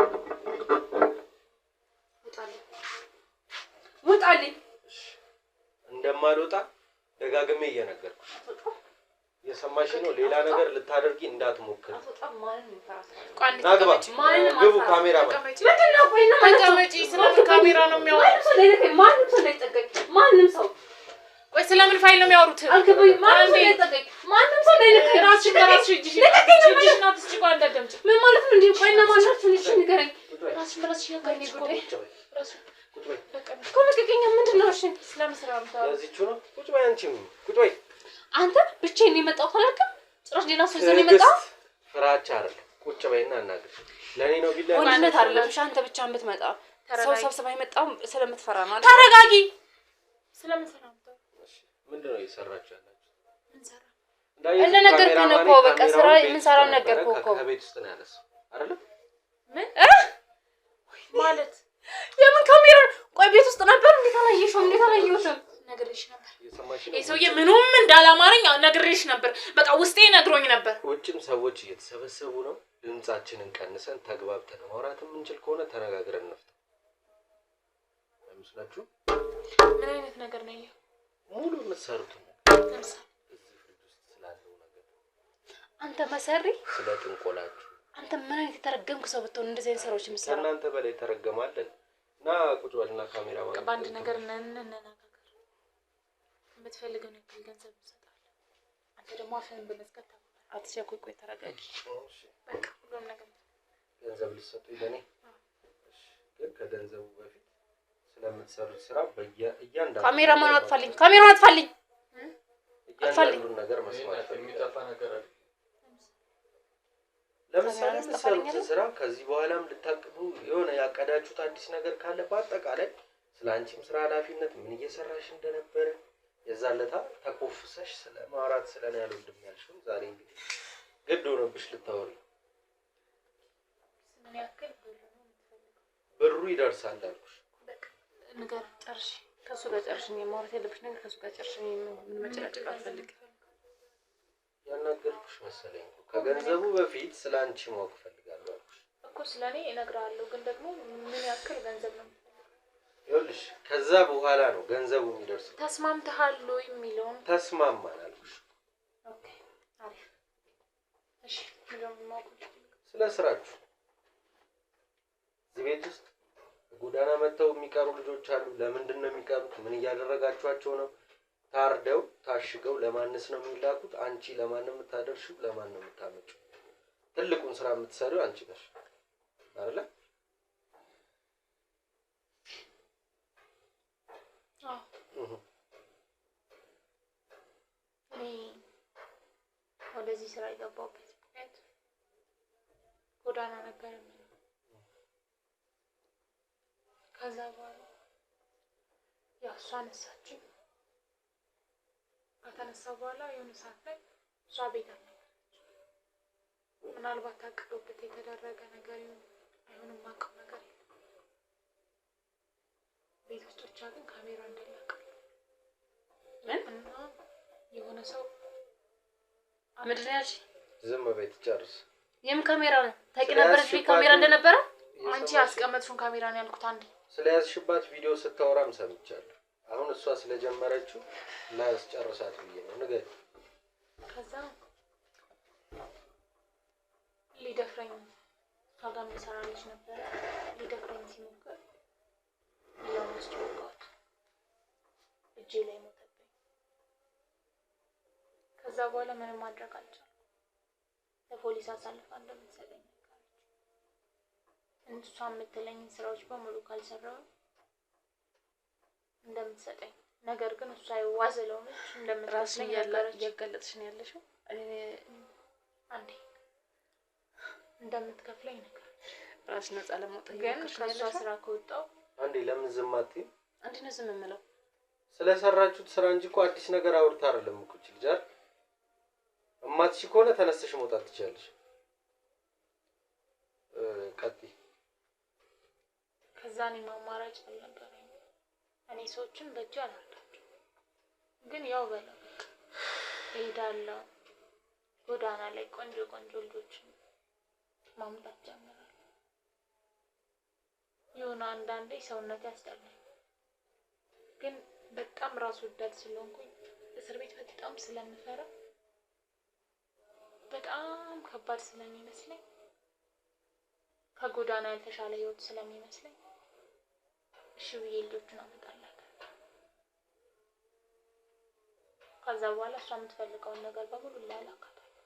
ውጣልኝ። እንደማልወጣ ደጋግሜ እየነገርኩሽ የሰማሽ ነው። ሌላ ነገር ልታደርጊ እንዳትሞክሪ። ግቡ ካሜራ ማለት ምንድነው? ቆይና ተቀመጪ። ስለምን ካሜራ ነው የሚያወሩት? ማንም ሰው ቆይ ስለምን ፋይል ነው የሚያወሩት? አልገባኝም። ማንም ሰው ለይነከኝ ራስሽ ከራስሽ እጅሽን አትስጪ። ቆይ እንዳትደምጪ። ምን ማለት ነው እንዴ? ቆይና ማናችሁ ልጅ ንገረኝ። ራስሽ በራስሽ ያገኝ ጉዳይ እኮ ልቀቀኝ። ምንድነው? እሺ ስለምን ስራ ነው ታውቁ? እዚህቹ ነው። ቁጭ በይ። አንቺም ቁጭ በይ። አንተ ብቻዬን ነው የመጣው ታላልከም ጭራሽ ሌላ ሰው ይዘን የመጣው ፍራቻ አይደለም። ቁጭ በይና እናግር። ለኔ ነው ቢላ ወንድነት አይደለም። እሺ አንተ ብቻህን ብትመጣ ሰው ሰብስባ የመጣው ስለምትፈራ ነው አይደል? ተረጋጊ። ስለምን ስራ ነው? ምንድነው እየሰራችሁ ያላችሁ? ምን ሰራ? እንደነገርኩህ ነው እኮ በቃ ስራ ምን ሰራ ነገርኩህ እኮ። ከቤት ውስጥ ነው ያለሰው አይደል? ምን ማለት የምን ካሜራ? ቆይ ቤት ውስጥ ነበር። እንዴት አላየሽውም? እንዴት አላየሁትም? ነግሬሽ ነበር። ይሄ ሰውዬ ምኑም እንዳላማረኝ ነግሬሽ ነበር። በቃ ውስጤ ነግሮኝ ነበር። ውጭም ሰዎች እየተሰበሰቡ ነው። ድምጻችንን ቀንሰን ተግባብተን ማውራት የምንችል ከሆነ ተነጋግረን እንፍታ። አይመስላችሁ? ምን አይነት ነገር ነው ይሄ? ሙሉ የምትሰሩት ለምሳሌ እዚህ ፍሪጅ ውስጥ ስላለው ነገር አንተ መሰሪ ስለ ጥንቆላችሁ። አንተ ምን አይነት የተረገምክ ሰው ብትሆን እንደዚህ አይነት ሰራዎች የምትሰራው? እናንተ በላይ ተረገማለን። እና ቁጭ በልና ካሜራ ማለት በአንድ ነገር እንነጋገር። የምትፈልገው ነገር ገንዘብ እንሰጣለን። አንተ ደግሞ አፍህን በመዝጋት አትቸኩይ። ቆይ ተረጋጊ። በቃ ሁሉም ነገር ገንዘብ ልትሰጡኝ ለኔ። እሺ ግን ከገንዘቡ በፊት ስለምትሰሩት ስራ በእያንዳንዱ ካሜራማን አጥፋልኝ። ካሜራውን አጥፋልኝ። እያንዳንዱን ነገር መስማት የሚጠፋ ነገር አለ። ለምሳሌ የምትሰሩት ስራ ከዚህ በኋላም ልታቅዱ የሆነ ያቀዳችሁት አዲስ ነገር ካለ በአጠቃላይ ስለ አንቺም ስራ ኃላፊነት ምን እየሰራሽ እንደነበረ የዛለታ ተቆፍሰሽ ስለ ማውራት ስለኔ ያልወድም ያልሽው ዛሬ እንግዲህ ግድ ሆነብሽ ልታወሪ። ምን ያክል ብሩ ይደርሳል አልኩሽ። ነገር ጨርሽ። ከሱ ጋር ጨርሽኝ። ማውራት ያለብሽ ነገር ከሱ ጋር ጨርሽኝ። ምን መጨቃጨቅ አልፈልግም። ያናገርኩሽ መሰለኝ እኮ ከገንዘቡ በፊት ስለ አንቺ ማወቅ ፈልጋለሁ አልኩሽ እኮ እኮ ስለኔ እነግርሃለሁ፣ ግን ደግሞ ምን ያክል ገንዘብ ነው? ይኸውልሽ ከዛ በኋላ ነው ገንዘቡ የሚደርሰው። ተስማምተሃል ወይ የሚለውን ተስማማን አልኩሽ። ኦኬ አሪፍ። እሺ ምንም ስለ ስራችሁ እዚህ ቤት ውስጥ ጎዳና መተው የሚቀሩ ልጆች አሉ። ለምንድን ነው የሚቀሩት? ምን እያደረጋችኋቸው ነው? ታርደው ታሽገው ለማንስ ነው የሚላኩት? አንቺ ለማን ነው የምታደርሺው? ለማን ነው የምታመጪው? ትልቁን ስራ የምትሰሪው አንቺ ነሽ አይደለ? እኔ ወደዚህ ስራ የገባሁበት ምክንያት ጎዳና ነበር የምለው። ከዛ በኋላ ያው እሷ አነሳችኝ። ከተነሳ በኋላ የሆነ ሰዓት ላይ እሷ ቤት አልነበረች። ምናልባት ታቅዶበት የተደረገ ነገር ይሁን አይሆንም የማውቀው ነገር የለም። ቤት ውስጥ ብቻ ግን ካሜራ እንደላቀል እና የሆነ ሰው ምንድን ያልሽ? ዝም በይ ትጨርስ። የምን ካሜራ ነው? ታውቂ ነበረች ቤት ካሜራ እንደነበረ? አንቺ ያስቀመጥሽውን ካሜራ ነው ያልኩት። አንዴ ስለያዝሽባት ቪዲዮ ስታወራም ሰምቻለሁ። አሁን እሷ ስለጀመረችው ላስጨርሳት ብዬ ነው። ንገሪ። ከዛ ሊደፍረኝ እሷ ጋር የሚሰራ ልጅ ነበረ። ሊደፍረኝ ሲሞክር ለማስጨወቃት እጄ ላይ ሞተብኝ። ከዛ በኋላ ምንም ማድረግ አልቻልኩም። ለፖሊስ አሳልፋ እንደምትሰጠኝ ነገረች። እሷ የምትለኝን ስራዎች በሙሉ ካልሰራሁ እንደምትሰጠኝ፣ ነገር ግን እሷ የዋዘለው ነች እንደምትሰጠኝ ነገረች። እያጋለጥሽ ነው ያለሽው። አንዴ እንደምትከፍለኝ ነገረች። ራስ ነፃ ለማውጣት ግን ከእሷ ስራ ከወጣሁ አንዴ ለምን ዝም አትይም? አንዴ ነው ዝም የምለው። ስለሰራችሁት ስራ እንጂ እኮ አዲስ ነገር አውርታ አይደለም እኮ ልጅ አይደል? እማትሽ ከሆነ ተነስተሽ መውጣት ትችያለሽ። ቀጥይ። ከዛ እኔ ማማራጭ አልነበረኝ። እኔ ሰዎችን በእጅ አላርዳቸው፣ ግን ያው በለው እሄዳለሁ። ጎዳና ላይ ቆንጆ ቆንጆ ልጆችን ማምጣት ጀምራለሁ። የሆነ አንዳንዴ ሰውነት ያስጠላኝ፣ ግን በጣም ራስ ወዳድ ስለሆንኩኝ እስር ቤት በጣም ስለምፈራ በጣም ከባድ ስለሚመስለኝ ከጎዳና ያልተሻለ ህይወት ስለሚመስለኝ እሺ ብዬ ልጆቹን አመጣለሁ። ከዛ በኋላ እሷ የምትፈልገውን ነገር በሙሉ ላላካታለሁ።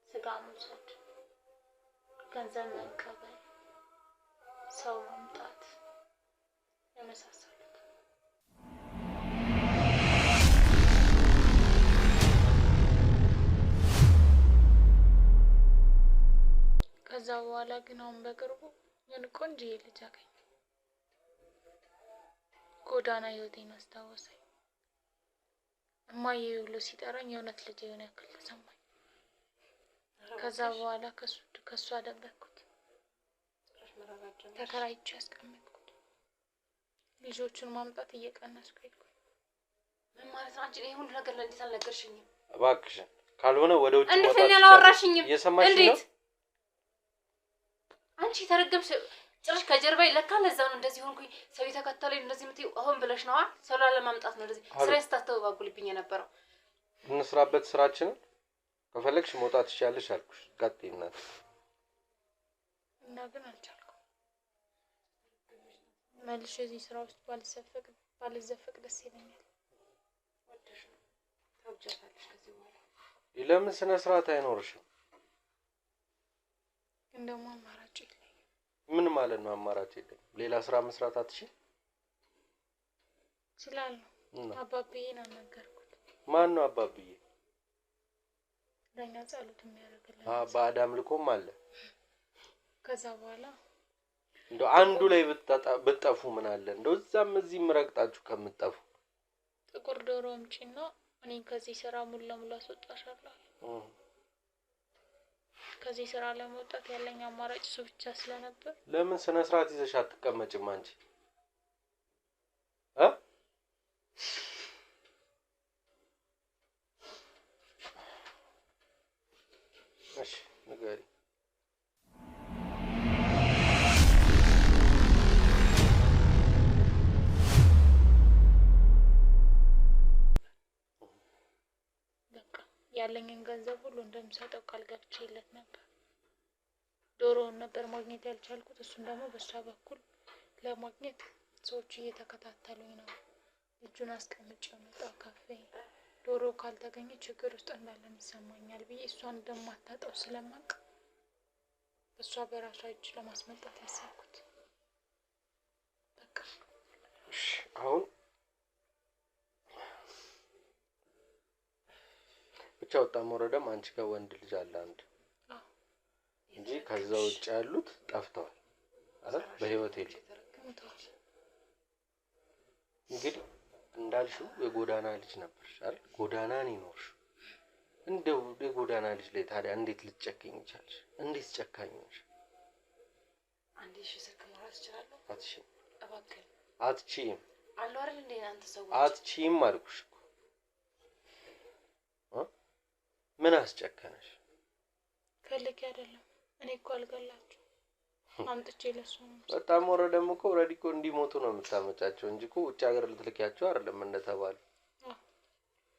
ስጋ መውሰድ፣ ገንዘብ መቀበል፣ ሰው ማምጣት የመሳሰሉት። ከዛ በኋላ ግን አሁን በቅርቡ ምን ቆንጆዬ ልጅ አገኘ። ጎዳና ህይወቴን አስታወሰኝ። እማዬ ብሎ ሲጠራኝ የእውነት ልጅ የሆነ ያክል ተሰማኝ። ከዛ በኋላ ከሱ አደበቅኩት፣ ተከራይቼ ያስቀመጥኩት። ልጆቹን ማምጣት እየቀነስኩ ሄድኩ። ምን ማለት ነው? አንቺ ይሄ ሁሉ ነገር ለእንዴት አልነገርሽኝም? እባክሽን ካልሆነ ወደ ውጭ እንዴት ነው ያላወራሽኝም? እየሰማሽ ነው? አንቺ ተረገምሽ ጭራሽ ከጀርባዬ። ለካ ለዛ ነው እንደዚህ ሆንኩኝ። ሰው የተከተለኝ እንደዚህ የምትይው አሁን ብለሽ ነዋ። ሰው ላለማምጣት ነው እንደዚህ ስራዬን ስታስተባብልብኝ የነበረው። እንስራበት ስራችንን። ከፈለግሽ መውጣት ትችያለሽ አልኩሽ። ቀጥይ እናት። እና ግን አልቻልኩም። መልሼ እዚህ ስራ ውስጥ ባልዘፈቅ ደስ ይለኛል። ወደሽ ነው ታውጃታለሽ። ከዚህ በኋላ ለምን ስነ ስርዓት አይኖርሽም? ግን ደግሞ አማራጭ የለኝም። ምን ማለት ነው አማራጭ የለም? ሌላ ስራ መስራት አትችል? እችላለሁ። አባብዬን አናገርኩት። ማን ነው አባብዬ? ለእኛ ጸሎት የሚያደርግልን በአዳም ልኮም አለ። ከዛ በኋላ እንደው አንዱ ላይ ብትጠፉ ምን አለ? እንደው እዛም እዚህም ረግጣችሁ ከምትጠፉ ጥቁር ዶሮ አምጪና እኔን ከዚህ ስራ ሙሉ ለሙሉ አስወጣሻለሁ። ከዚህ ስራ ለመውጣት ያለኝ አማራጭ እሱ ብቻ ስለነበር። ለምን ስነ ስርዓት ይዘሽ አትቀመጭም አንቺ? እሺ ንገሪ። ያለኝን ገንዘብ ሁሉ እንደምሰጠው ቃል ገብቼለት ነበር። ዶሮውን ነበር ማግኘት ያልቻልኩት። እሱን ደግሞ በሷ በኩል ለማግኘት ሰዎች እየተከታተሉኝ ነው። እጁን አስቀምጬው መጣሁ ካፌ። ዶሮ ካልተገኘ ችግር ውስጥ እንዳለን ይሰማኛል ብዬ እሷን እንደማታጣው ስለማቅ እሷ በራሷ እጅ ለማስመጣት ያሰብኩት። በቃ አሁን ብቻ ወጣም ወረደም አንቺ ጋር ወንድ ልጅ አለ አንድ እንጂ ከዛ ውጭ ያሉት ጠፍተዋል አይደል? በህይወት የለም። እንግዲህ እንዳልሽው የጎዳና ልጅ ነበርሽ አይደል? ጎዳናን ይኖርሽ። እንደው የጎዳና ልጅ ላይ ታዲያ እንዴት ልትጨክኝ ይቻልሽ? እንዴት ጨካኝ ነሽ? አንዴ ስልክ ማውራት እችላለሁ? አትችይም። እባክህ አትችይም። አሉ አይደል እንዴ እናንተ ሰዎች? አትችይም አልኩሽ እኮ። ምን አስጨከነሽ? ፈልጌ አይደለም። እኔ እኮ አልገላችሁ አምጥቼ ለሱ ነው። በጣም ወረደም እኮ ኦልሬዲ እኮ እንዲሞቱ ነው የምታመጫቸው እንጂ እኮ ውጭ ሀገር ልትልኪያቸው አይደለም እንደተባሉ።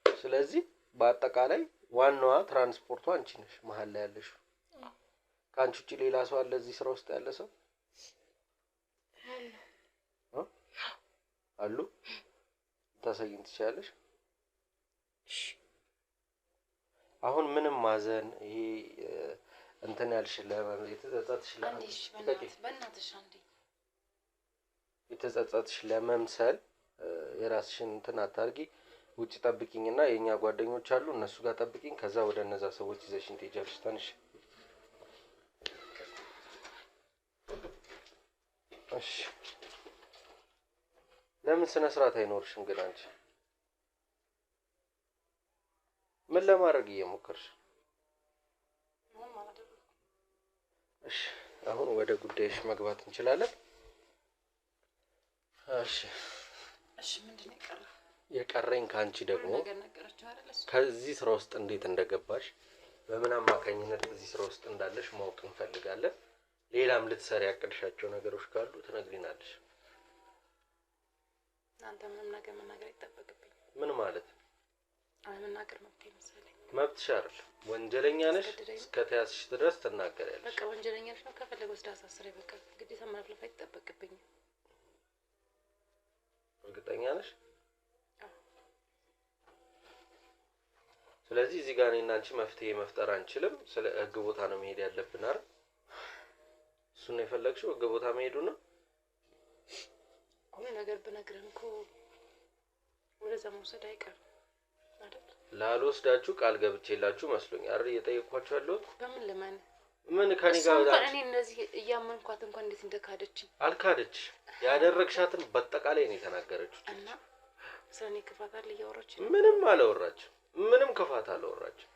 ስለዚህ በአጠቃላይ ዋናዋ ትራንስፖርቱ አንቺ ነሽ መሀል ላይ ያለሽው። ከአንቺ ውጭ ሌላ ሰው አለ እዚህ ስራ ውስጥ ያለ ሰው? አሉ ታሳይኝ ትችያለሽ? አሁን ምንም ማዘን ይሄ እንትን ያልሽ የተጸጸትሽ የተጸጸትሽ ለመምሰል የራስሽን እንትን አታርጊ። ውጭ ጠብቂኝና የኛ ጓደኞች አሉ እነሱ ጋር ጠብቂኝ። ከዛ ወደ እነዛ ሰዎች ይዘሽኝ ትሄጃለሽ። ታንሽ እሺ። ለምን ስነ ስርዓት አይኖርሽም ግን አንቺ? ምን ለማድረግ እየሞከርሽ? እሺ አሁን ወደ ጉዳይሽ መግባት እንችላለን። እሺ ምንድነው የቀረው? የቀረኝ ካንቺ ደግሞ ከዚህ ስራ ውስጥ እንዴት እንደገባሽ በምን አማካኝነት እዚህ ስራ ውስጥ እንዳለሽ ማወቅ እንፈልጋለን። ሌላም ልትሰሪ ያቀድሻቸው ነገሮች ካሉ ትነግሪናለሽ። አንተ ምንም ነገር መናገር አይጠበቅብኝ። ምን ማለት? አለመናገር መብቴ መሰለኝ። መብትሽ አይደል? ወንጀለኛ ነሽ። እስከተያዝሽ ድረስ ትናገሪያለሽ። በቃ ወንጀለኛ ነሽ ነው። ከፈለገው ወስዳ አሳስረኝ። በቃ ግዴታ ማለፍ አይጠበቅብኝም። እርግጠኛ ነሽ? ስለዚህ እዚህ ጋር እኔና አንቺ መፍትሄ መፍጠር አንችልም። ስለ ህግ ቦታ ነው መሄድ ያለብን አይደል? እሱን ነው የፈለግሽው? ህግ ቦታ መሄዱ ነው። ሁሉ ነገር ብነግርህም እኮ ወደዛ መውሰድ አይቀርም አይደል? ላልወስዳችሁ ቃል ገብቼላችሁ መስሎኝ አይደል እየጠየኳችሁ ያለሁት። በምን ልመን? ምን ከኔ ጋር እንኳን እኔ እነዚህ እያመንኳት እንኳን እንዴት እንደካደችኝ። አልካደች። ያደረግሻትን በአጠቃላይ ነው የተናገረችው። እና ስለኔ ክፋት አለ እያወራች? ምንም አላወራችም። ምንም ክፋት አላወራችም።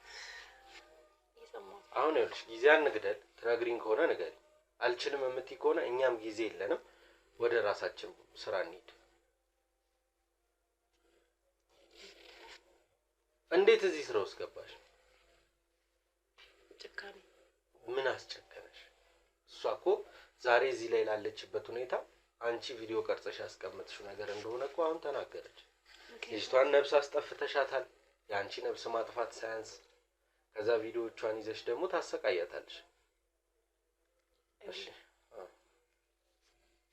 ይሰማው። አሁን ይኸውልሽ ጊዜ አንግደል። ትነግሪኝ ከሆነ ንገሪ። አልችልም የምትይ ከሆነ እኛም ጊዜ የለንም። ወደ ራሳችን ስራ እንሂድ። እንዴት እዚህ ስራ ውስጥ ገባሽ? ጭካኔ። ምን አስጨከነሽ? እሷ እኮ ዛሬ እዚህ ላይ ላለችበት ሁኔታ አንቺ ቪዲዮ ቀርጸሽ ያስቀምጥሽው ነገር እንደሆነ እኮ አሁን ተናገረች። ልጅቷን ነብስ አስጠፍተሻታል። የአንቺ ነብስ ማጥፋት ሳያንስ ከዛ ቪዲዮዎቿን ይዘሽ ደግሞ ታሰቃያታለሽ። እሺ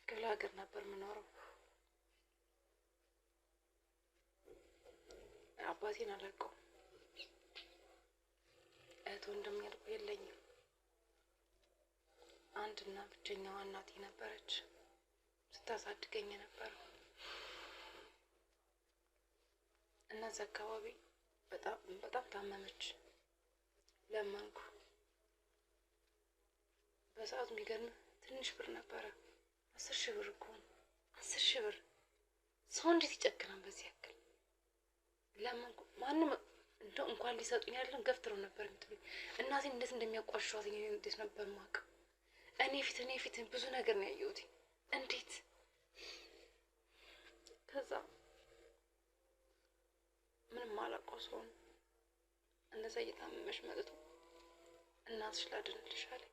ክፍለ ሀገር ነበር የምኖረው። አባቴን አላውቀውም። እህት ወንድም ያልኩ የለኝም። አንድና ብቸኛዋ እናቴ ነበረች ስታሳድገኝ የነበረው። እናዛ አካባቢ በጣም ታመመች። ለመንኩ። በሰዓቱ የሚገርም ትንሽ ብር ነበረ። 10,000 ብር እኮ ነው። 10,000 ብር። ሰው እንዴት ይጨክናል በዚህ ያክል? ለመንኩ። ማንም እንደው እንኳን ሊሰጡኝ አይደለም ገፍትረው ነበር የምትሉኝ። እናቴን እንዴት እንደሚያቋሽሿት እንዴት ነበር የማውቀው? እኔ ፊት ብዙ ነገር ነው ያየሁት። እንዴት ከዛ ምንም አላውቀው ሰው ነው እንደዛ እየታመመሽ መጥቶ እናትሽ ላድንልሽ አለኝ።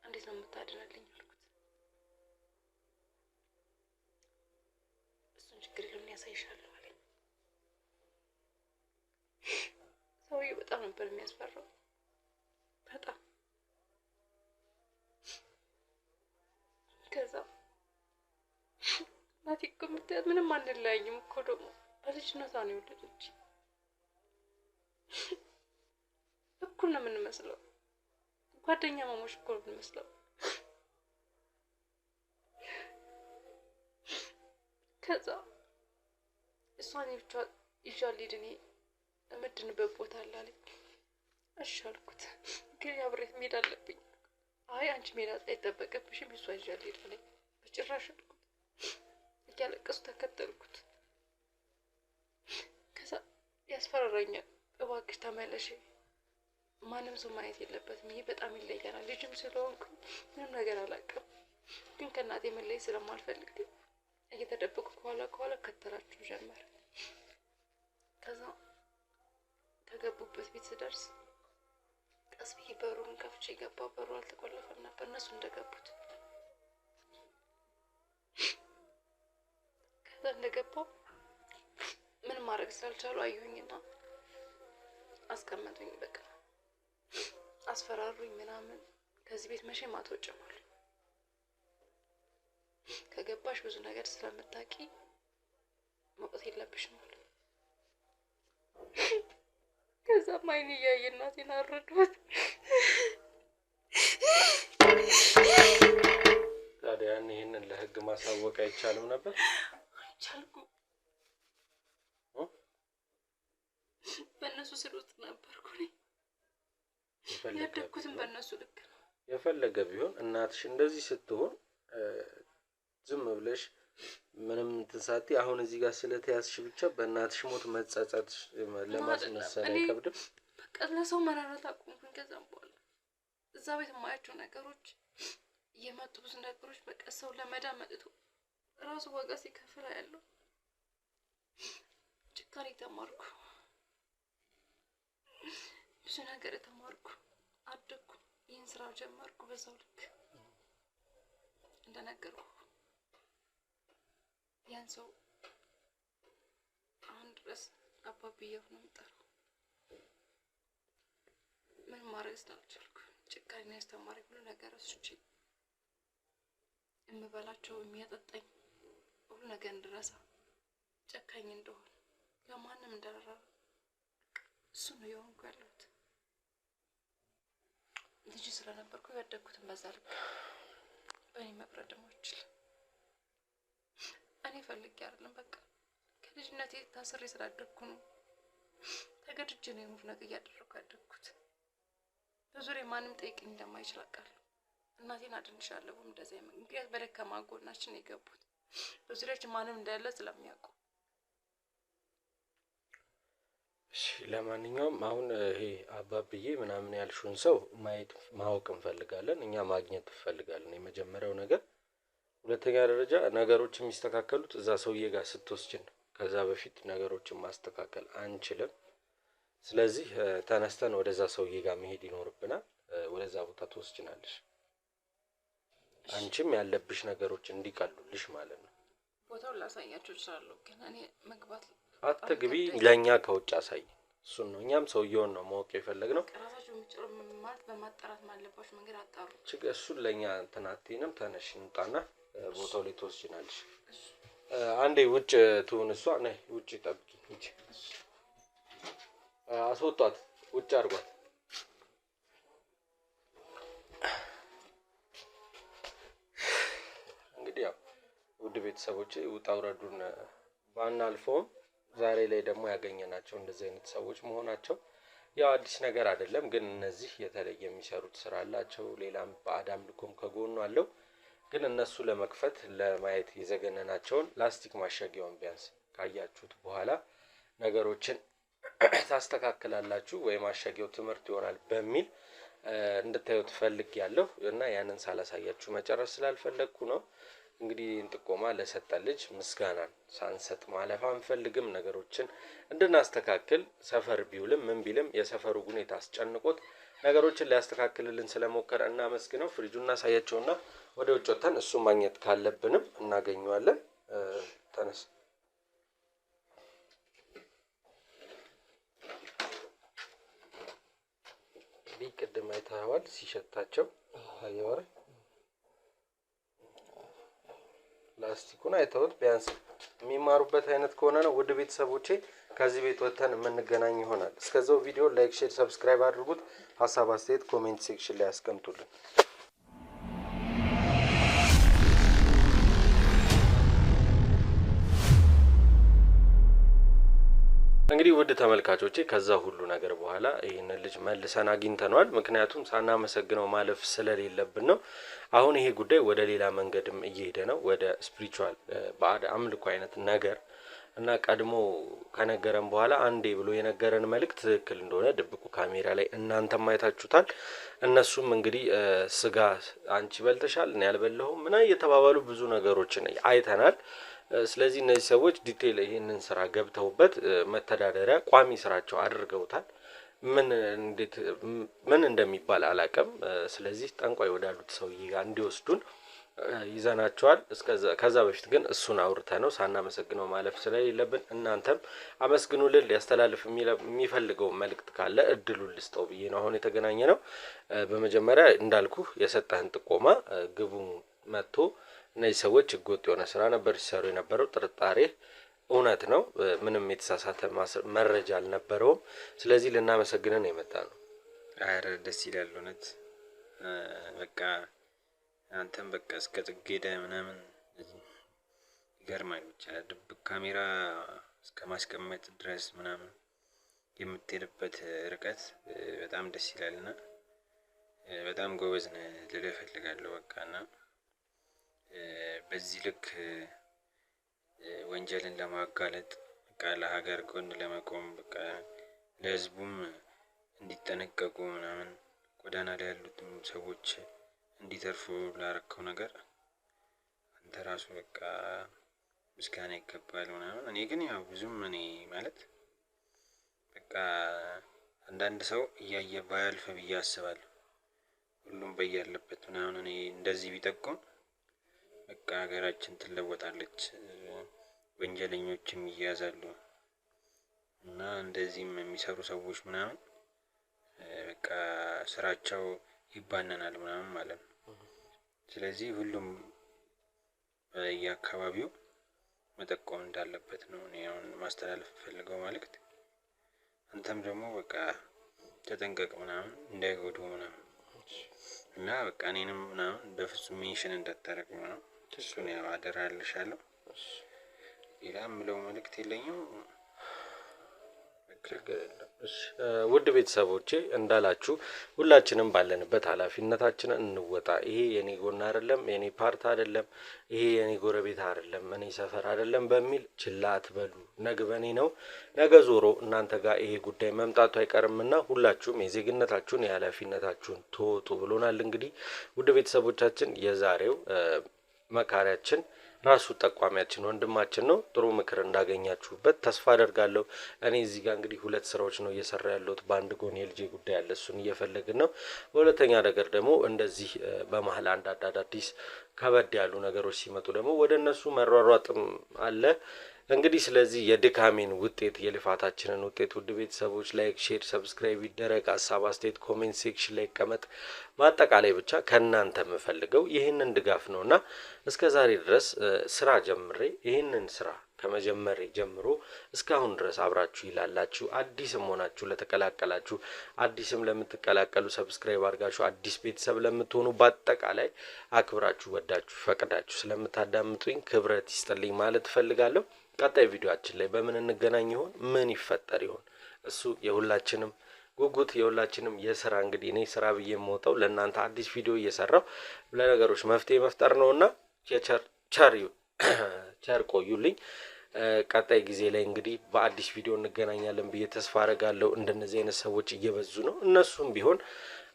እንዴት ነው የምታድንልኝ አልኩት። እሱን ችግር የለውም ያሳይሻለሁ አለኝ። በጣም ነበር የሚያስፈራው። በጣም ከዛ እናቴ እኮ የምታያት ምንም አንለያይም እኮ ደግሞ በልጅነቷ ነው የወለደች። እኩል ነው የምንመስለው፣ ጓደኛ ማሞች እኮ ነው የምንመስለው። ከዛ እሷን ብቻ ይዣት ልሂድ እኔ እምድንበት ቦታ አለ አለኝ። እሺ አልኩት። ግን አብሬት መሄድ አለብኝ። አይ አንቺ መሄድ አይጠበቅብሽም እሷ ይዣት ልሂድ አለኝ። በጭራሽ አልኩት። እያለቀሱ ተከተልኩት። ከዛ ያስፈራራኛል። እባክሽ ተመለሽ፣ ማንም ሰው ማየት የለበትም፣ ይሄ በጣም ይለያናል። ልጅም ስለሆንኩ ምንም ነገር አላውቅም፣ ግን ከእናቴ መለየት ስለማልፈልግ እየተደበቁ ከኋላ ከተራችሁ ጀመረ። ከዛ ከገቡበት ቤት ስደርስ ቀስ ብዬ በሩን ከፍቼ ገባሁ። በሩ አልተቆለፈም ነበር እነሱ እንደገቡት። ከዛ እንደገባሁ ምንም ማድረግ ስላልቻሉ አዩኝና አስቀመጡኝ። በቃ አስፈራሩኝ ምናምን። ከዚህ ቤት መቼም አትወጭም አሉ። ከገባሽ ብዙ ነገር ስለምታውቂ መውጣት የለብሽም አሉ። ከዛም አይኔ እያየ እናቴን አረዷት። ታዲያ ይህንን ለህግ ማሳወቅ አይቻልም ነበር? አልቻልኩም። በእነሱ ስር ውስጥ ነበርኩ እኔ። ያደግኩትም በእነሱ ልክ ነው። የፈለገ ቢሆን እናትሽ እንደዚህ ስትሆን ዝም ብለሽ ምንም ትንሳቲ አሁን እዚህ ጋር ስለተያዝሽ ብቻ በእናትሽ ሞት መጸጸት ለማስመሰል አይከብድም? በቃ ለሰው መራራት አቆምኩኝ። ከዛም በኋላ እዛ ቤት የማያቸው ነገሮች እየመጡ ብዙ ነገሮች በቃ ሰው ለመዳን መጥቶ ራሱ ዋጋ ሲከፍል ያለው ጭካኔ ተማርኩ። ብዙ ነገር ተማርኩ፣ አደግኩ፣ ይህን ስራ ጀመርኩ። በዛው ልክ እንደነገርኩ ያን ሰው አሁን ድረስ አባብዬው ነው የምጠራው። ምን ማድረግ ስላልቻልኩ ጭካኔ ያስተማረኝ ሁሉ ነገር እሱቺ የምበላቸው የሚያጠጣኝ ሁሉ ነገር እንድረሳ ጨካኝ እንደሆነ ለማንም እንዳልራራ እሱ ነው የሆንኩ ያለሁት። ልጅ ስለነበርኩ ያደግኩትን በዛ ልክ በእኔ መፍረድ ማይችል እኔ ፈልጌ አይደለም። በቃ ከልጅነቴ ታስሬ ስላደግኩ ነው። ተገድጄ ነው የሙሉ ነገር እያደረኩ ያደግኩት። በዙሪያ ማንም ጠይቅኝ እንደማይችል አውቃለሁ። እናቴን አድንሻለሁ እንደዛ ምክንያት በደካማ ጎናችን የገቡት በዙሪያችን ማንም እንዳለ ስለሚያውቁ። እሺ ለማንኛውም አሁን ይሄ አባብዬ ምናምን ያልሽውን ሰው ማወቅ እንፈልጋለን፣ እኛ ማግኘት እንፈልጋለን። የመጀመሪያው ነገር። ሁለተኛ ደረጃ ነገሮች የሚስተካከሉት እዛ ሰውዬ ጋር ስትወስጂን፣ ከዛ በፊት ነገሮችን ማስተካከል አንችልም። ስለዚህ ተነስተን ወደዛ ሰውዬ ጋር መሄድ ይኖርብናል። ወደዛ ቦታ ትወስጂናለሽ፣ አንቺም ያለብሽ ነገሮች እንዲቀሉልሽ ማለት ነው። ቦታውን ላሳያችሁ እችላለሁ፣ ግን እኔ መግባት አትግቢ፣ ለኛ ከውጭ አሳይ። እሱን ነው እኛም ሰውየውን ነው ማወቅ የፈለግነው። ራሳችሁ ማለት በማጣራት ማለባችሁ መንገድ አጣሩ። እሱን ለኛ እንትናቴንም ተነሽ እንውጣና ቦታው ላይ ትወስጂናለሽ። አንዴ ውጭ ትሁን እሷ። ነይ ውጭ ጠብቂ። ውጭ አስወጧት፣ ውጭ አድርጓት። እንግዲህ ያው ውድ ቤተሰቦቼ ውጣ ውረዱን ባናልፈውም ዛሬ ላይ ደግሞ ያገኘናቸው እንደዚህ አይነት ሰዎች መሆናቸው ያው አዲስ ነገር አይደለም። ግን እነዚህ የተለየ የሚሰሩት ስራ አላቸው። ሌላም በአዳም ልኮም ከጎኑ አለው። ግን እነሱ ለመክፈት ለማየት የዘገነናቸውን ላስቲክ ማሸጊያውን ቢያንስ ካያችሁት በኋላ ነገሮችን ታስተካክላላችሁ ወይ ማሸጊያው ትምህርት ይሆናል በሚል እንድታዩት ፈልጌያለሁ እና ያንን ሳላሳያችሁ መጨረስ ስላልፈለግኩ ነው። እንግዲህ ጥቆማ ለሰጠ ልጅ ምስጋናን ሳንሰጥ ማለፍ አንፈልግም። ነገሮችን እንድናስተካክል ሰፈር ቢውልም ምን ቢልም የሰፈሩ ሁኔታ አስጨንቆት ነገሮችን ሊያስተካክልልን ስለሞከረ እናመስግነው። ፍሪጁን እናሳያቸውና ወደ ውጭ ወጥተን እሱን ማግኘት ካለብንም እናገኘዋለን። ተነስ። እንግዲህ ቅድም አይተኸዋል ሲሸታቸው አየዋል። ላስቲኩን አይተውት ቢያንስ የሚማሩበት አይነት ከሆነ ነው። ውድ ቤተሰቦቼ ከዚህ ቤት ወጥተን የምንገናኝ ይሆናል። እስከዛው ቪዲዮ ላይክ፣ ሼር፣ ሰብስክራይብ አድርጉት። ሀሳብ አስተያየት ኮሜንት ሴክሽን ላይ ያስቀምጡልን። እንግዲህ ውድ ተመልካቾቼ ከዛ ሁሉ ነገር በኋላ ይህንን ልጅ መልሰን አግኝተነዋል። ምክንያቱም ሳናመሰግነው ማለፍ ስለሌለብን ነው። አሁን ይሄ ጉዳይ ወደ ሌላ መንገድም እየሄደ ነው፣ ወደ ስፒሪቹዋል ባዕድ አምልኮ አይነት ነገር እና ቀድሞ ከነገረን በኋላ አንዴ ብሎ የነገረን መልእክት ትክክል እንደሆነ ድብቁ ካሜራ ላይ እናንተም አይታችሁታል። እነሱም እንግዲህ ስጋ አንቺ በልተሻል እኔ ያልበላሁም ምና እየተባባሉ ብዙ ነገሮችን አይተናል። ስለዚህ እነዚህ ሰዎች ዲቴል ይሄንን ስራ ገብተውበት መተዳደሪያ ቋሚ ስራቸው አድርገውታል። ምን እንደሚባል አላውቅም። ስለዚህ ጠንቋይ ወዳሉት ሰውዬ ጋር እንዲወስዱን ይዘናቸዋል። ከዛ በፊት ግን እሱን አውርተ ነው ሳናመሰግነው ማለፍ ስለሌለብን እናንተም አመስግኑልን። ሊያስተላልፍ የሚፈልገው መልእክት ካለ እድሉን ልስጠው ብዬ ነው አሁን የተገናኘ ነው። በመጀመሪያ እንዳልኩ የሰጠህን ጥቆማ ግቡ መጥቶ እነዚህ ሰዎች ህገወጥ የሆነ ስራ ነበር ሲሰሩ የነበረው። ጥርጣሬ እውነት ነው። ምንም የተሳሳተ መረጃ አልነበረውም። ስለዚህ ልናመሰግነን የመጣ ነው። አረ ደስ ይላል እውነት። በቃ አንተም በቃ እስከ ጥግ ሄደህ ምናምን ይገርማል። ብቻ ድብቅ ካሜራ እስከ ማስቀመጥ ድረስ ምናምን የምትሄድበት ርቀት በጣም ደስ ይላልና በጣም ጎበዝ ነህ ልልህ እፈልጋለሁ። በቃና በዚህ ልክ ወንጀልን ለማጋለጥ በቃ ለሀገር ጎን ለመቆም በቃ ለህዝቡም እንዲጠነቀቁ ምናምን ጎዳና ላይ ያሉትም ሰዎች እንዲተርፉ ላረከው ነገር አንተ ራሱ በቃ ምስጋና ይገባል ምናምን። እኔ ግን ያው ብዙም እኔ ማለት በቃ አንዳንድ ሰው እያየ ባያልፍ ብዬ አስባለሁ። ሁሉም በያለበት ምናምን እኔ እንደዚህ ቢጠቁም በቃ ሀገራችን ትለወጣለች፣ ወንጀለኞችም ይያዛሉ እና እንደዚህም የሚሰሩ ሰዎች ምናምን በቃ ስራቸው ይባነናል ምናምን ማለት ነው። ስለዚህ ሁሉም በየአካባቢው መጠቆም እንዳለበት ነው እኔ አሁን ማስተላለፍ ፈልገው መልእክት። አንተም ደግሞ በቃ ተጠንቀቅ ምናምን እንዳይጎዱ ምናምን እና በቃ እኔንም ምናምን በፍጹም ሜንሽን እንዳታረግ ምናምን እሱን ያው አደራ እልሻለሁ። ሌላ የምለው መልእክት የለኝም። ውድ ቤተሰቦቼ እንዳላችሁ ሁላችንም ባለንበት ኃላፊነታችንን እንወጣ። ይሄ የኔ ጎን አይደለም፣ የኔ ፓርት አይደለም፣ ይሄ የኔ ጎረቤት አይደለም፣ እኔ ሰፈር አይደለም በሚል ችላ አትበሉ። ነገ በኔ ነው፣ ነገ ዞሮ እናንተ ጋር ይሄ ጉዳይ መምጣቱ አይቀርምና ሁላችሁም የዜግነታችሁን የኃላፊነታችሁን ተወጡ ብሎናል። እንግዲህ ውድ ቤተሰቦቻችን የዛሬው መካሪያችን ራሱ ጠቋሚያችን ወንድማችን ነው። ጥሩ ምክር እንዳገኛችሁበት ተስፋ አደርጋለሁ። እኔ እዚህ ጋር እንግዲህ ሁለት ስራዎች ነው እየሰራ ያለሁት። በአንድ ጎን የልጄ ጉዳይ አለ፣ እሱን እየፈለግን ነው። በሁለተኛ ነገር ደግሞ እንደዚህ በመሀል አንዳንድ አዳዲስ ከበድ ያሉ ነገሮች ሲመጡ ደግሞ ወደ እነሱ መሯሯጥም አለ። እንግዲህ ስለዚህ የድካሜን ውጤት የልፋታችንን ውጤት ውድ ቤተሰቦች ላይክ፣ ሼር፣ ሰብስክራይብ ይደረግ። ሀሳብ አስተያየት ኮሜንት ሴክሽን ላይ ይቀመጥ። በአጠቃላይ ብቻ ከእናንተ የምፈልገው ይህንን ድጋፍ ነውና እስከ ዛሬ ድረስ ስራ ጀምሬ ይህንን ስራ ከመጀመሪያ ጀምሮ እስካሁን ድረስ አብራችሁ ይላላችሁ አዲስም ሆናችሁ ለተቀላቀላችሁ አዲስም ለምትቀላቀሉ ሰብስክራይብ አድርጋችሁ አዲስ ቤተሰብ ለምትሆኑ በአጠቃላይ አክብራችሁ ወዳችሁ ፈቅዳችሁ ስለምታዳምጡኝ ክብረት ይስጥልኝ ማለት እፈልጋለሁ። ቀጣይ ቪዲዮአችን ላይ በምን እንገናኝ ይሆን? ምን ይፈጠር ይሆን? እሱ የሁላችንም ጉጉት የሁላችንም የስራ እንግዲህ እኔ ስራ ብዬ የምወጣው ለእናንተ አዲስ ቪዲዮ እየሰራው ለነገሮች መፍትሄ መፍጠር ነውና ቸር ቆዩልኝ። ቀጣይ ጊዜ ላይ እንግዲህ በአዲስ ቪዲዮ እንገናኛለን ብዬ ተስፋ አደርጋለሁ። እንደነዚህ አይነት ሰዎች እየበዙ ነው። እነሱም ቢሆን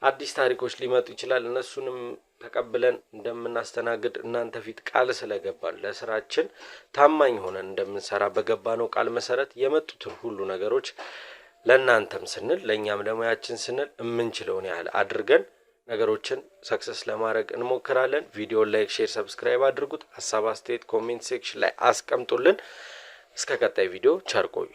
አዲስ ታሪኮች ሊመጡ ይችላል። እነሱንም ተቀብለን እንደምናስተናግድ እናንተ ፊት ቃል ስለገባን ለስራችን ታማኝ ሆነን እንደምንሰራ በገባነው ቃል መሰረት የመጡትን ሁሉ ነገሮች ለእናንተም ስንል ለእኛም ለሙያችን ስንል የምንችለውን ያህል አድርገን ነገሮችን ሰክሰስ ለማድረግ እንሞክራለን። ቪዲዮ ላይክ፣ ሼር፣ ሰብስክራይብ አድርጉት። ሀሳብ አስተያየት ኮሜንት ሴክሽን ላይ አስቀምጡልን። እስከ ቀጣይ ቪዲዮ ቸር ቆዩ።